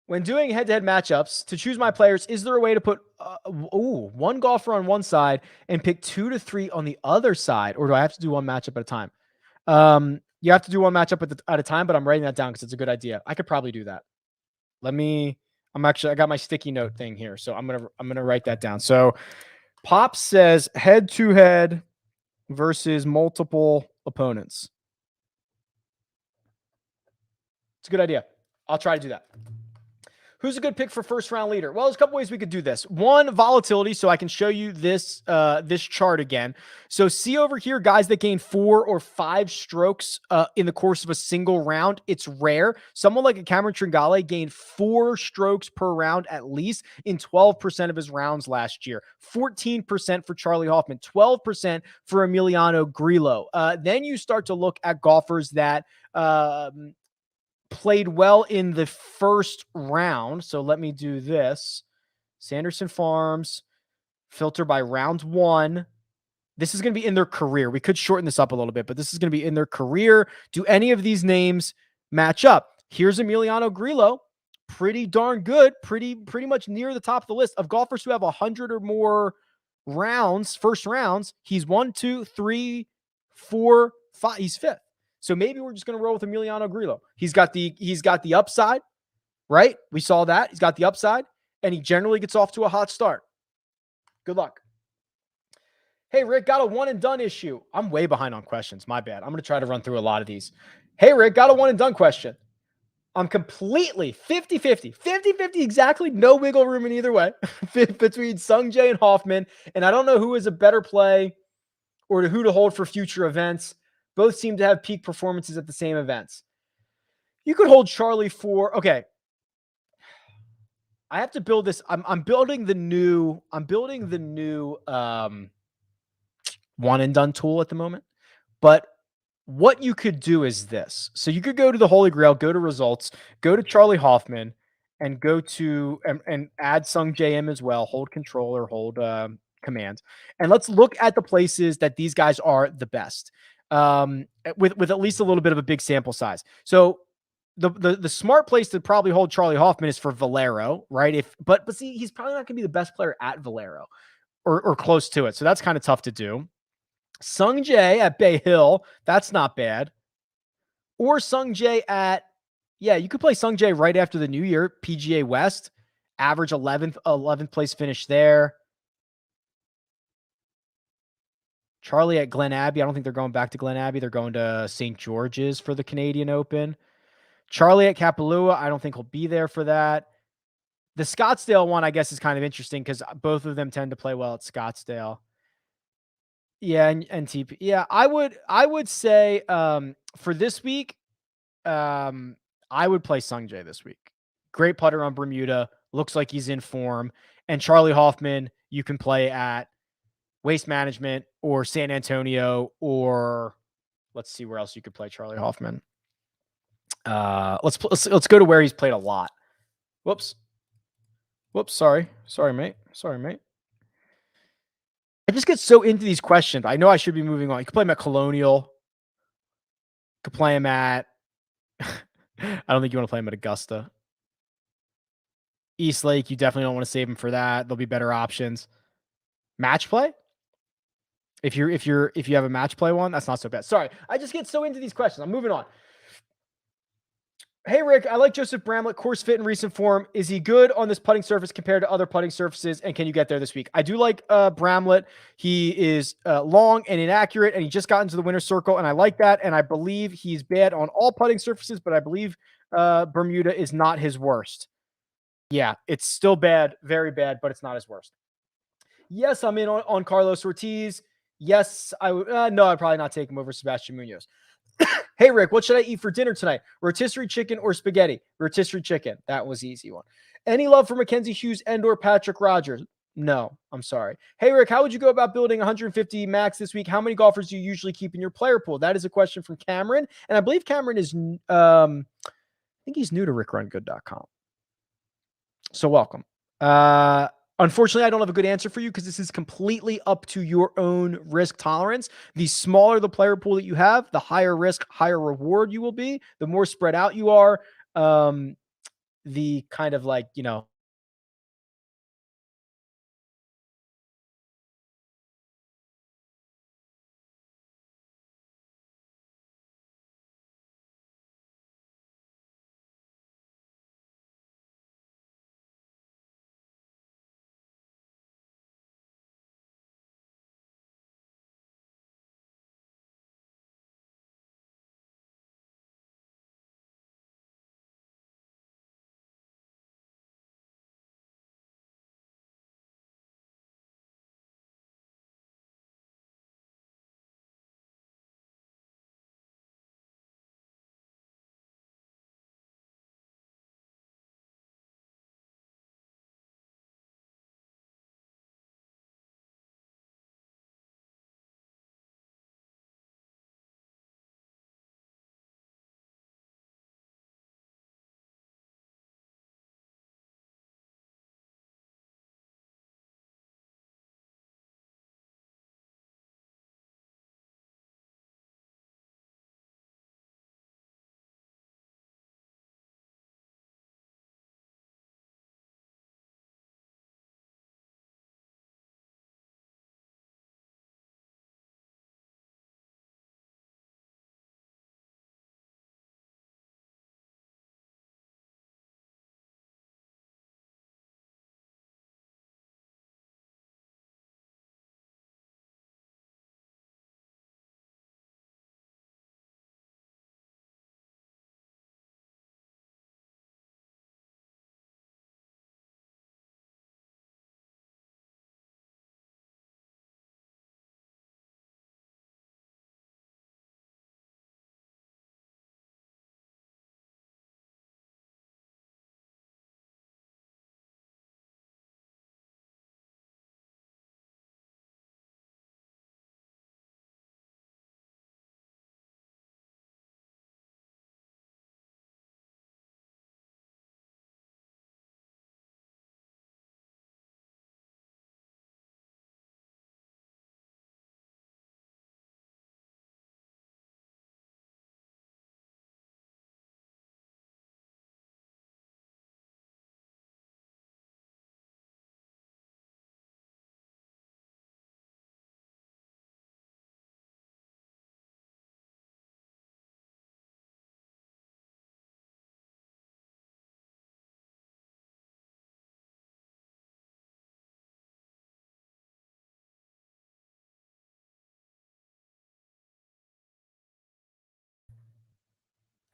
When doing head-to-head matchups, to choose my players, is there a way to put one golfer on one side and pick 2 to 3 on the other side? Or do I have to do one matchup at a time? You have to do one matchup at a time, but I'm writing that down because it's a good idea. I could probably do that. I got my sticky note thing here, so I'm gonna write that down. So Pop says head-to-head versus multiple opponents. It's a good idea. I'll try to do that. Who's a good pick for first round leader? Well, there's a couple ways we could do this. One, volatility, so I can show you this chart again. So see over here, guys that gain 4 or 5 strokes in the course of a single round. It's rare. Someone like a Cameron Tringale gained 4 strokes per round at least in 12% of his rounds last year. 14% for Charlie Hoffman, 12% for Emiliano Grillo. Then you start to look at golfers that played well in the first round. So let me do this. Sanderson Farms, filter by round 1. This is going to be in their career. We could shorten this up a little bit, but this is going to be in their career. Do any of these names match up? Here's Emiliano Grillo. Pretty darn good. Pretty much near the top of the list of golfers who have 100 or more rounds, first rounds. He's 1, 2, 3, 4, 5. He's 5th. So maybe we're just going to roll with Emiliano Grillo. He's got the upside, right? We saw that. He's got the upside, and he generally gets off to a hot start. Good luck. Hey, Rick, got a one and done issue. I'm way behind on questions. My bad. I'm going to try to run through a lot of these. Hey, Rick, got a one and done question. I'm completely 50-50 exactly. No wiggle room in either way between Sungjae and Hoffman. And I don't know who is a better play or who to hold for future events. Both seem to have peak performances at the same events. You could hold Charlie for, okay. I have to build this. I'm building the new one and done tool at the moment. But what you could do is this. So you could go to the Holy Grail, go to results, go to Charlie Hoffman, and go to and add Sung JM as well. Hold control or hold command. And let's look at the places that these guys are the best. With at least a little bit of a big sample size. So the smart place to probably hold Charlie Hoffman is for Valero, right? But see, he's probably not going to be the best player at Valero, or close to it. So that's kind of tough to do. Sung Jae at Bay Hill, that's not bad. Or Sung Jae at, yeah, you could play Sung Jae right after the New Year, PGA West, average 11th place finish there. Charlie at Glen Abbey. I don't think they're going back to Glen Abbey. They're going to St. George's for the Canadian Open. Charlie at Kapalua. I don't think he'll be there for that. The Scottsdale one, I guess, is kind of interesting because both of them tend to play well at Scottsdale. Yeah, and TP. Yeah, I would say for this week, I would play Sung Jae this week. Great putter on Bermuda. Looks like he's in form. And Charlie Hoffman, you can play at Waste Management or San Antonio, or let's see where else you could play Charlie Hoffman. Let's go to where he's played a lot. Whoops. Sorry, mate. I just get so into these questions. I know I should be moving on. You could play him at Colonial. You could play him at. I don't think you want to play him at Augusta. East Lake, you definitely don't want to save him for that. There'll be better options. Match play? If you have a match play one, that's not so bad. Sorry, I just get so into these questions. I'm moving on. Hey, Rick, I like Joseph Bramlett. Course fit in recent form. Is he good on this putting surface compared to other putting surfaces? And can you get there this week? I do like Bramlett. He is long and inaccurate, and he just got into the winner's circle, and I like that. And I believe he's bad on all putting surfaces, but I believe Bermuda is not his worst. Yeah, it's still bad, very bad, but it's not his worst. Yes, I'm in on Carlos Ortiz. Yes, I would. No, I'd probably not take him over Sebastian Munoz. Hey, Rick, what should I eat for dinner tonight? Rotisserie chicken or spaghetti? Rotisserie chicken. That was the easy one. Any love for Mackenzie Hughes and or Patrick Rogers? No, I'm sorry. Hey, Rick, how would you go about building 150 max this week? How many golfers do you usually keep in your player pool? That is a question from Cameron. And I believe Cameron is, I think he's new to RickRunGood.com. So welcome. Unfortunately, I don't have a good answer for you because this is completely up to your own risk tolerance. The smaller the player pool that you have, the higher risk, higher reward you will be. The more spread out you are, the kind of like,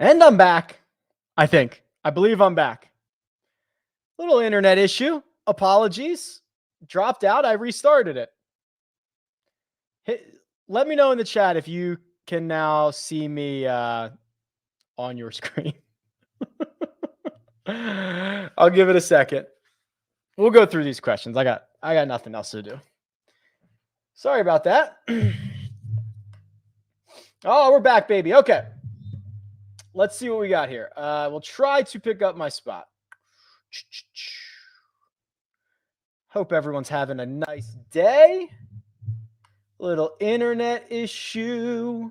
And I'm back. I believe I'm back. Little internet issue. Apologies. Dropped out. I restarted it. Let me know in the chat if you can now see me on your screen. I'll give it a second. We'll go through these questions. I got nothing else to do. Sorry about that. Oh, we're back, baby. Okay. Let's see what we got here. We'll try to pick up my spot. Hope everyone's having a nice day. Little internet issue.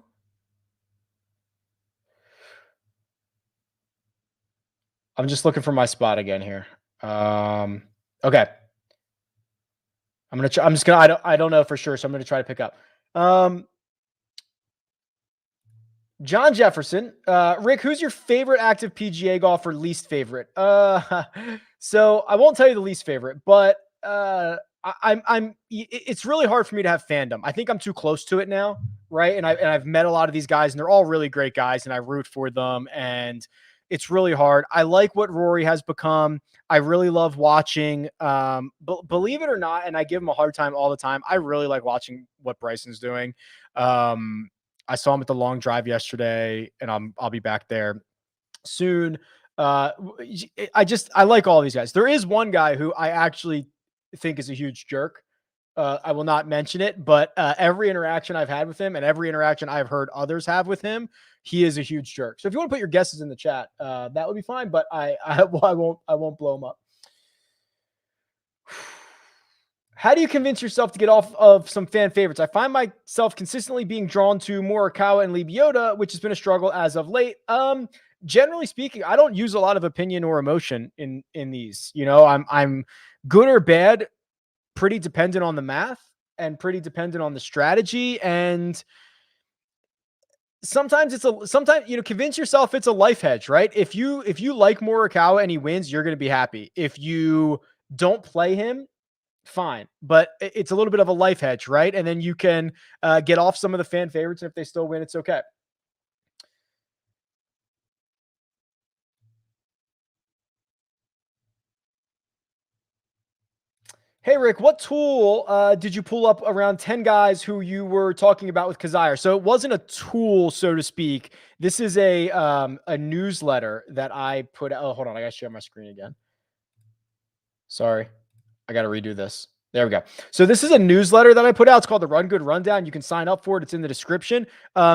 I'm just looking for my spot again here. Okay. I don't know for sure, so I'm gonna try to pick up. John Jefferson, Rick, who's your favorite active PGA golfer? Least favorite? So I won't tell you the least favorite, but it's really hard for me to have fandom. I think I'm too close to it now, right? And I've met a lot of these guys, and they're all really great guys, and I root for them, and it's really hard. I like what Rory has become. I really love watching. Believe it or not, and I give him a hard time all the time, I really like watching what Bryson's doing. I saw him at the long drive yesterday, and I'll be back there soon. I like all these guys. There is one guy who I actually think is a huge jerk. I will not mention it, but every interaction I've had with him and every interaction I've heard others have with him, he is a huge jerk. So if you want to put your guesses in the chat, that would be fine. But I won't blow him up. How do you convince yourself to get off of some fan favorites? I find myself consistently being drawn to Morikawa and Lee Biota, which has been a struggle as of late. Generally speaking, I don't use a lot of opinion or emotion in these. You know, I'm good or bad, pretty dependent on the math and pretty dependent on the strategy. And sometimes convince yourself it's a life hedge, right? If you like Morikawa and he wins, you're going to be happy. If you don't play him, fine, but it's a little bit of a life hedge, right? And then you can get off some of the fan favorites, and if they still win, it's okay. Hey, Rick, what tool did you pull up around 10 guys who you were talking about with Kazire? So it wasn't a tool, so to speak. This is a newsletter that I put out. Oh, hold on. I got to share my screen again. Sorry. I got to redo this. There we go. So this is a newsletter that I put out. It's called the Run Good Rundown. You can sign up for it. It's in the description.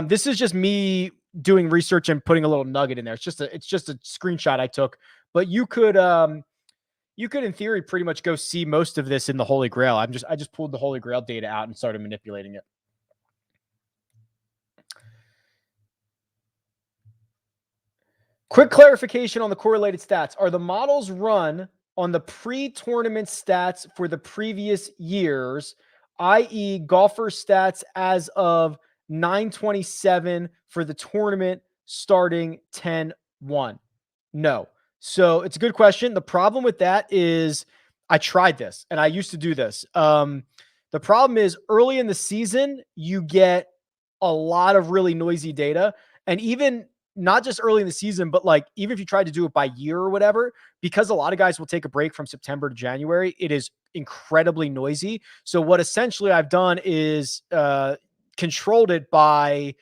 This is just me doing research and putting a little nugget in there. It's just a screenshot I took, but you could in theory pretty much go see most of this in the Holy Grail. I just pulled the Holy Grail data out and started manipulating it. Quick clarification on the correlated stats. Are the models run on the pre-tournament stats for the previous years, i.e. golfer stats as of 9/27 for the tournament starting 10/1? No. So it's a good question. The problem with that is I tried this and I used to do this. The problem is early in the season, you get a lot of really noisy data. And even not just early in the season, but like even if you tried to do it by year or whatever, because a lot of guys will take a break from September to January, it is incredibly noisy. So what essentially I've done is controlled it by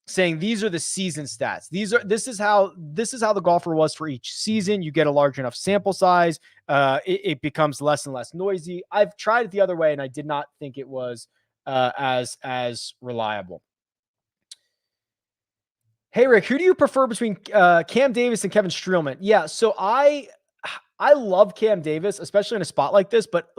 saying these are the season stats. This is how the golfer was for each season. You get a large enough sample size, it becomes less and less noisy. I've tried it the other way, and I did not think it was as reliable. Hey, Rick, who do you prefer between Cam Davis and Kevin Streelman? Yeah, so I love Cam Davis, especially in a spot like this, but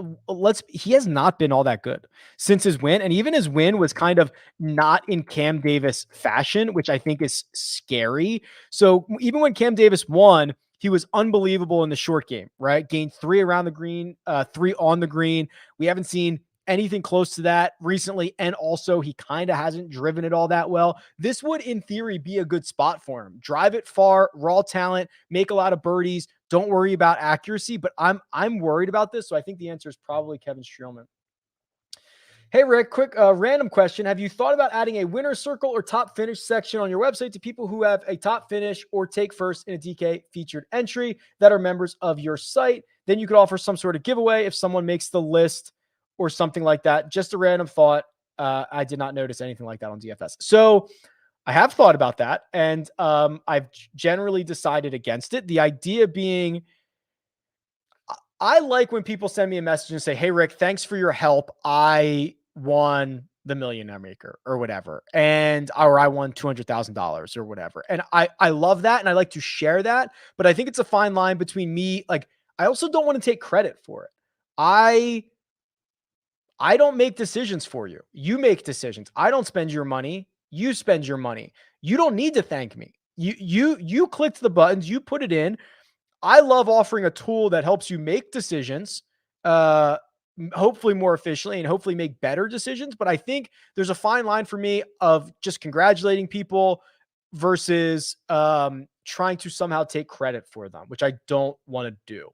he has not been all that good since his win. And even his win was kind of not in Cam Davis fashion, which I think is scary. So even when Cam Davis won, he was unbelievable in the short game, right? Gained 3 around the green, 3 on the green. We haven't seen anything close to that recently. And also he kind of hasn't driven it all that well. This would in theory be a good spot for him. Drive it far, raw talent, make a lot of birdies. Don't worry about accuracy, but I'm worried about this. So I think the answer is probably Kevin Streelman. Hey, Rick, quick random question. Have you thought about adding a winner circle or top finish section on your website to people who have a top finish or take first in a DK featured entry that are members of your site? Then you could offer some sort of giveaway if someone makes the list or something like that. Just a random thought. I did not notice anything like that on DFS. So I have thought about that, and I've generally decided against it. The idea being, I like when people send me a message and say, "Hey, Rick, thanks for your help. I won the Millionaire Maker or whatever, or I won $200,000 or whatever." And I love that, and I like to share that. But I think it's a fine line between me. Like, I also don't want to take credit for it. I I don't make decisions for you. You make decisions. I don't spend your money. You spend your money. You don't need to thank me. You clicked the buttons. You put it in. I love offering a tool that helps you make decisions, uh, hopefully more efficiently and hopefully make better decisions. But I think there's a fine line for me of just congratulating people versus trying to somehow take credit for them, which I don't want to do.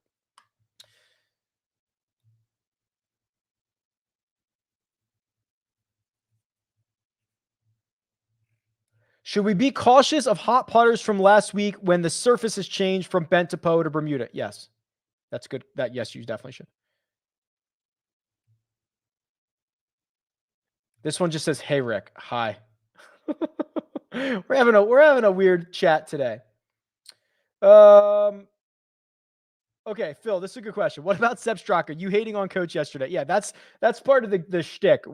Should we be cautious of hot putters from last week when the surface has changed from bent to Poa to Bermuda? Yes, that's good. Yes, you definitely should. This one just says, "Hey Rick, hi." we're having a weird chat today. Um. Okay, Phil, this is a good question. What about Sepp Straka? You hating on Coach yesterday? Yeah, that's part of the shtick.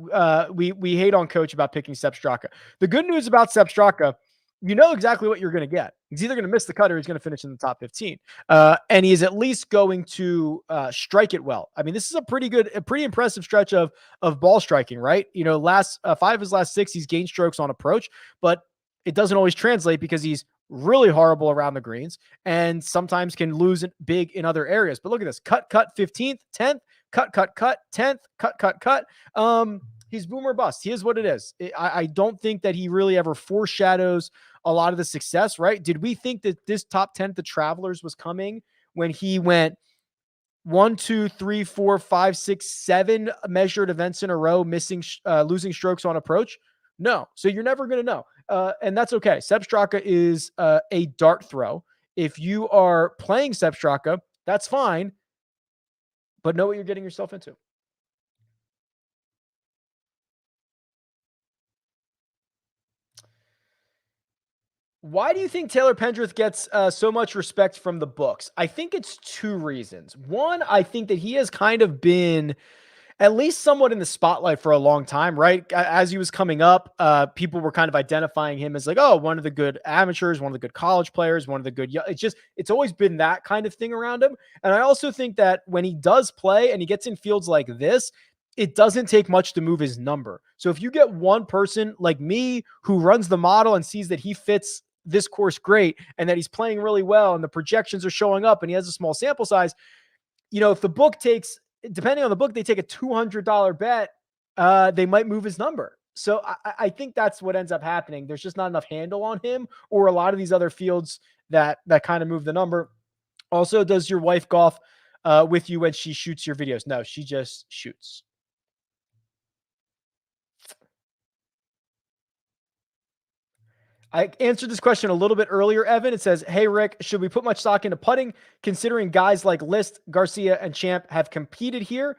We hate on Coach about picking Sepp Straka. The good news about Sepp Straka, you know exactly what you're going to get. He's either going to miss the cut or he's going to finish in the top 15, and he is at least going to strike it well. I mean, this is a pretty impressive stretch of ball striking, right? You know, last five of his last six, he's gained strokes on approach, but it doesn't always translate because he's really horrible around the greens and sometimes can lose it big in other areas. But look at this: cut, 15th, 10th, cut, 10th, cut. He's boomer bust. He is what it is. I don't think that he really ever foreshadows a lot of the success, right? Did we think that this top 10 the Travelers was coming when he went 1, 2, 3, 4, 5, 6, 7 measured events in a row, losing strokes on approach? No. So you're never going to know. And that's okay. Sepp Straka is a dart throw. If you are playing Sepp Straka, that's fine, but know what you're getting yourself into. Why do you think Taylor Pendrith gets so much respect from the books? I think it's two reasons. One, I think that he has kind of been at least somewhat in the spotlight for a long time, right? As he was coming up, people were kind of identifying him as like, oh, one of the good amateurs, one of the good college players, one of the good. It's always been that kind of thing around him. And I also think that when he does play and he gets in fields like this, it doesn't take much to move his number. So if you get one person like me who runs the model and sees that he fits this course great and that he's playing really well and the projections are showing up and he has a small sample size, if the book takes, depending on the book, they take a $200 bet, they might move his number. So I think that's what ends up happening. There's just not enough handle on him or a lot of these other fields that kind of move the number. Also, does your wife golf with you when she shoots your videos? No, she just shoots. I answered this question a little bit earlier, Evan. It says, "Hey, Rick, should we put much stock into putting, considering guys like List, Garcia, and Champ have competed here?"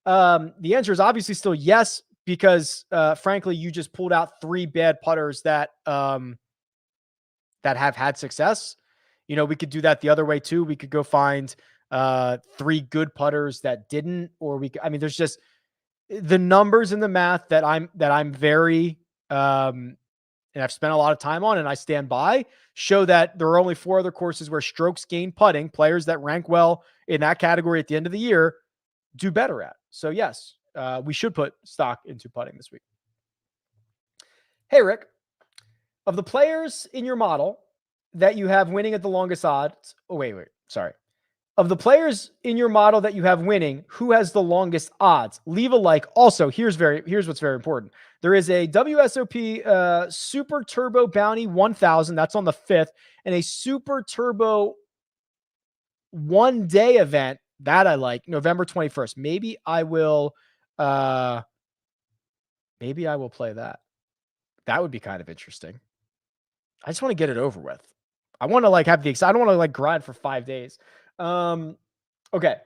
The answer is obviously still yes, because frankly, you just pulled out three bad putters that have had success. We could do that the other way too. We could go find three good putters that didn't, or there's just the numbers and the math that I'm very and I've spent a lot of time on and I stand by, show that there are only four other courses where strokes gain putting, players that rank well in that category at the end of the year do better at. So yes, we should put stock into putting this week. Hey, Rick, of the players in your model that you have winning at the longest odds, sorry. Of the players in your model that you have winning, who has the longest odds? Leave a like. Also, here's what's very important. There is a WSOP Super Turbo Bounty 1000. That's on the 5th, and a Super Turbo 1-day event that I like, November 21st. Maybe I will Maybe I will play that. That would be kind of interesting. I just want to get it over with. I want to like have I don't want to like grind for 5 days. Okay.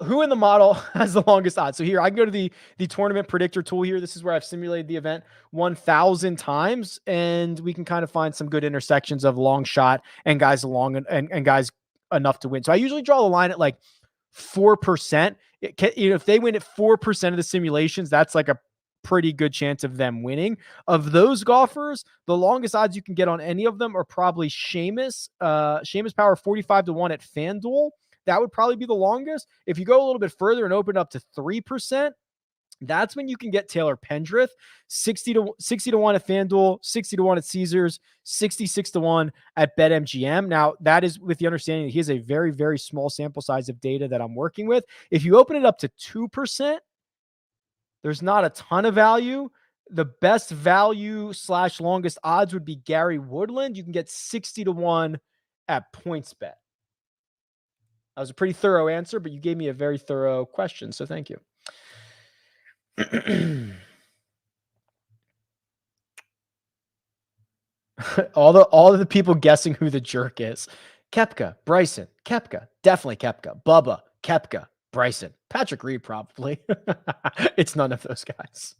Who in the model has the longest odds? So here I can go to the tournament predictor tool here. This is where I've simulated the event 1,000 times, and we can kind of find some good intersections of long shot and guys along and guys enough to win. So I usually draw the line at like 4%. If they win at 4% of the simulations, that's like a pretty good chance of them winning. Of those golfers, the longest odds you can get on any of them are probably Seamus. Seamus Power 45-1 at FanDuel. That would probably be the longest. If you go a little bit further and open up to 3%, that's when you can get Taylor Pendrith, 60-1 at FanDuel, 60-1 at Caesars, 66-1 at BetMGM. Now, that is with the understanding that he has a very, very small sample size of data that I'm working with. If you open it up to 2%, there's not a ton of value. The best value / longest odds would be Gary Woodland. You can get 60-1 at PointsBet. That was a pretty thorough answer, but you gave me a very thorough question, so thank you. all of the people guessing who the jerk is. Koepka, Bryson, Koepka, definitely Koepka, Bubba, Koepka, Bryson, Patrick Reed, probably. It's none of those guys.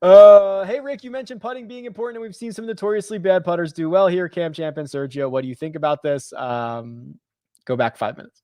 Hey, Rick, you mentioned putting being important, and we've seen some notoriously bad putters do well here. Cam Champ and Sergio, what do you think about this? Go back 5 minutes.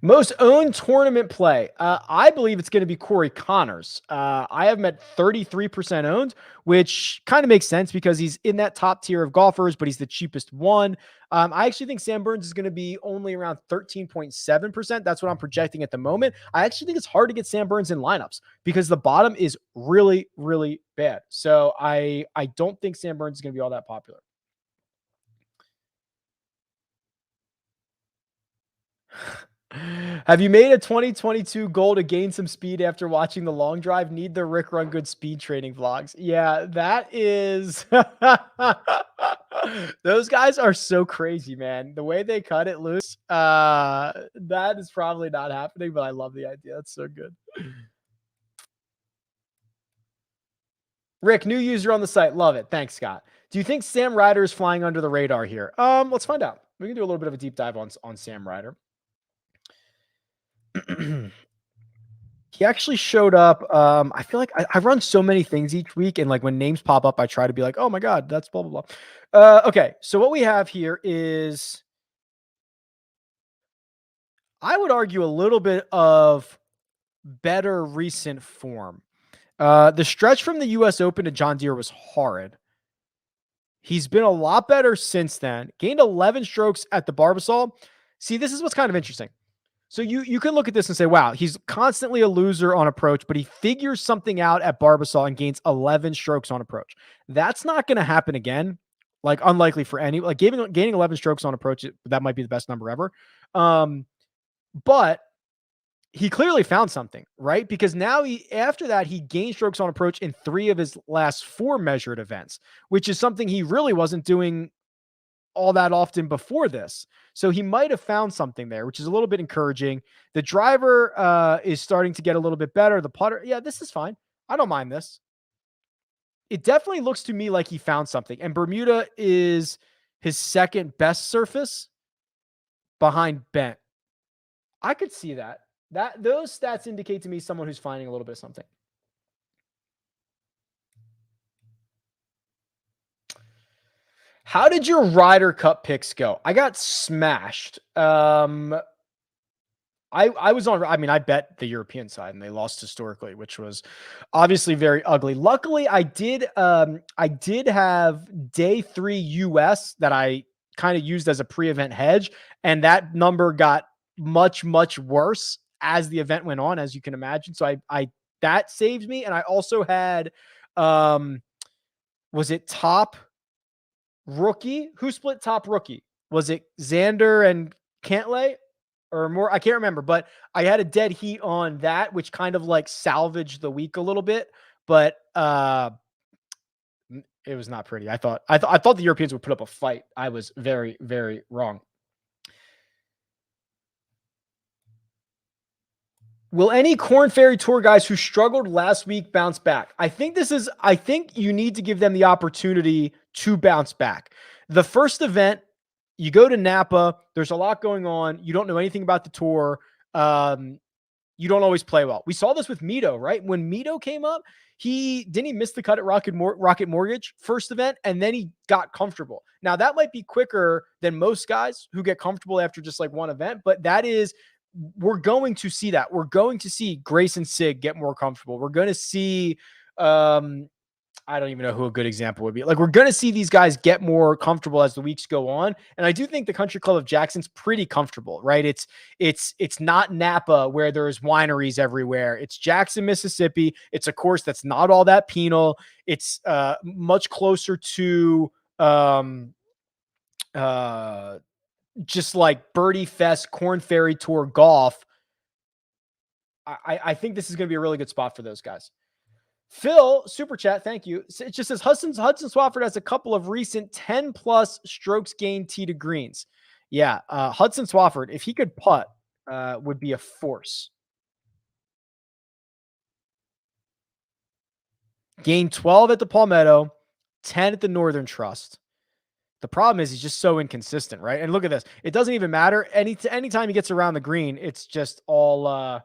Most owned tournament play. I believe it's going to be Corey Connors. I have him at 33% owned, which kind of makes sense because he's in that top tier of golfers, but he's the cheapest one. I actually think Sam Burns is going to be only around 13.7%. That's what I'm projecting at the moment. I actually think it's hard to get Sam Burns in lineups because the bottom is really, really bad. So I don't think Sam Burns is going to be all that popular. Have you made a 2022 goal to gain some speed after watching the long drive? Need the Rick Run Good speed training vlogs. Yeah, that is. Those guys are so crazy, man. The way they cut it loose, that is probably not happening, but I love the idea. That's so good. Rick, new user on the site. Love it. Thanks, Scott. Do you think Sam Ryder is flying under the radar here? Let's find out. We can do a little bit of a deep dive on Sam Ryder. He actually showed up. I feel like I run so many things each week, and like when names pop up, I try to be like, oh my God, that's blah, blah, blah. Okay, so what we have here is, I would argue, a little bit of better recent form. The stretch from the US Open to John Deere was horrid. He's been a lot better since then. Gained 11 strokes at the Barbasol. See, this is what's kind of interesting. So you can look at this and say, wow, he's constantly a loser on approach, but he figures something out at Barbasol and gains 11 strokes on approach. That's not going to happen again. Like, unlikely for any, like gaining 11 strokes on approach, that might be the best number ever. But he clearly found something, right? Because now after that, he gained strokes on approach in 3 of his last 4 measured events, which is something he really wasn't doing all that often before this. So he might have found something there, which is a little bit encouraging. The driver is starting to get a little bit better. The putter, yeah, this is fine. I don't mind this. It definitely looks to me like he found something. And Bermuda is his second best surface behind Bent. I could see that. Those stats indicate to me someone who's finding a little bit of something. How did your Ryder Cup picks go? I got smashed. I was on, I mean, I bet the European side and they lost historically, which was obviously very ugly. Luckily, I did have day 3 US that I kind of used as a pre-event hedge, and that number got much, much worse as the event went on, as you can imagine. So I that saved me. And I also had, was it top rookie? Who split top rookie? Was it Xander and Cantlay or more? I can't remember, but I had a dead heat on that, which kind of like salvaged the week a little bit, but it was not pretty. I thought the Europeans would put up a fight. I was very, very wrong. Will any Corn Ferry Tour guys who struggled last week bounce back? I think you need to give them the opportunity to bounce back. The first event, you go to Napa, there's a lot going on. You don't know anything about the tour. You don't always play well. We saw this with Mito, right? When Mito came up, he missed the cut at Rocket Mortgage first event, and then he got comfortable. Now that might be quicker than most guys who get comfortable after just like one event, but we're going to see that. We're going to see Grace and Sig get more comfortable. We're going to see, I don't even know who a good example would be. Like, we're going to see these guys get more comfortable as the weeks go on. And I do think the Country Club of Jackson's pretty comfortable, right? It's not Napa where there's wineries everywhere. It's Jackson, Mississippi. It's a course that's not all that penal. It's much closer to just like Birdie Fest, Corn Ferry Tour golf. I think this is going to be a really good spot for those guys. Phil, super chat, thank you. It just says Hudson Swafford has a couple of recent 10+ strokes gained tee to greens. Yeah, Hudson Swafford, if he could putt, would be a force. Gained 12 at the Palmetto, 10 at the Northern Trust. The problem is he's just so inconsistent, right? And look at this. It doesn't even matter. Anytime he gets around the green, it's just all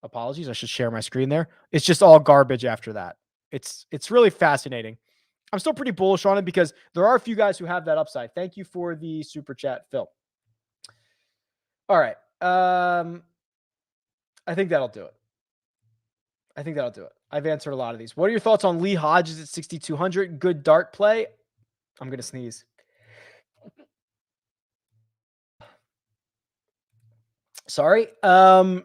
apologies. I should share my screen there. It's just all garbage after that. It's really fascinating. I'm still pretty bullish on it because there are a few guys who have that upside. Thank you for the super chat, Phil. All right. I think that'll do it. I've answered a lot of these. What are your thoughts on Lee Hodges at 6,200? Good dart play. I'm going to sneeze. Sorry. I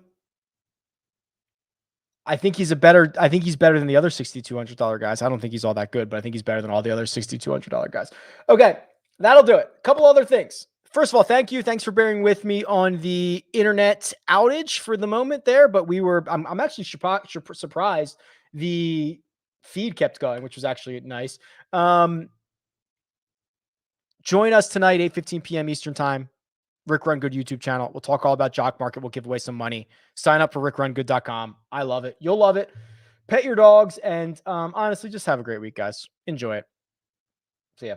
think he's better than the other $6,200 guys. I don't think he's all that good, but I think he's better than all the other $6,200 guys. Okay, that'll do it. A couple other things. First of all, thank you. Thanks for bearing with me on the internet outage for the moment there, but I'm actually surprised the feed kept going, which was actually nice. Join us tonight, 8:15 p.m. Eastern time. Rick Run Good YouTube channel. We'll talk all about Jock Market. We'll give away some money. Sign up for RickRunGood.com. I love it. You'll love it. Pet your dogs. And honestly, just have a great week, guys. Enjoy it. See ya.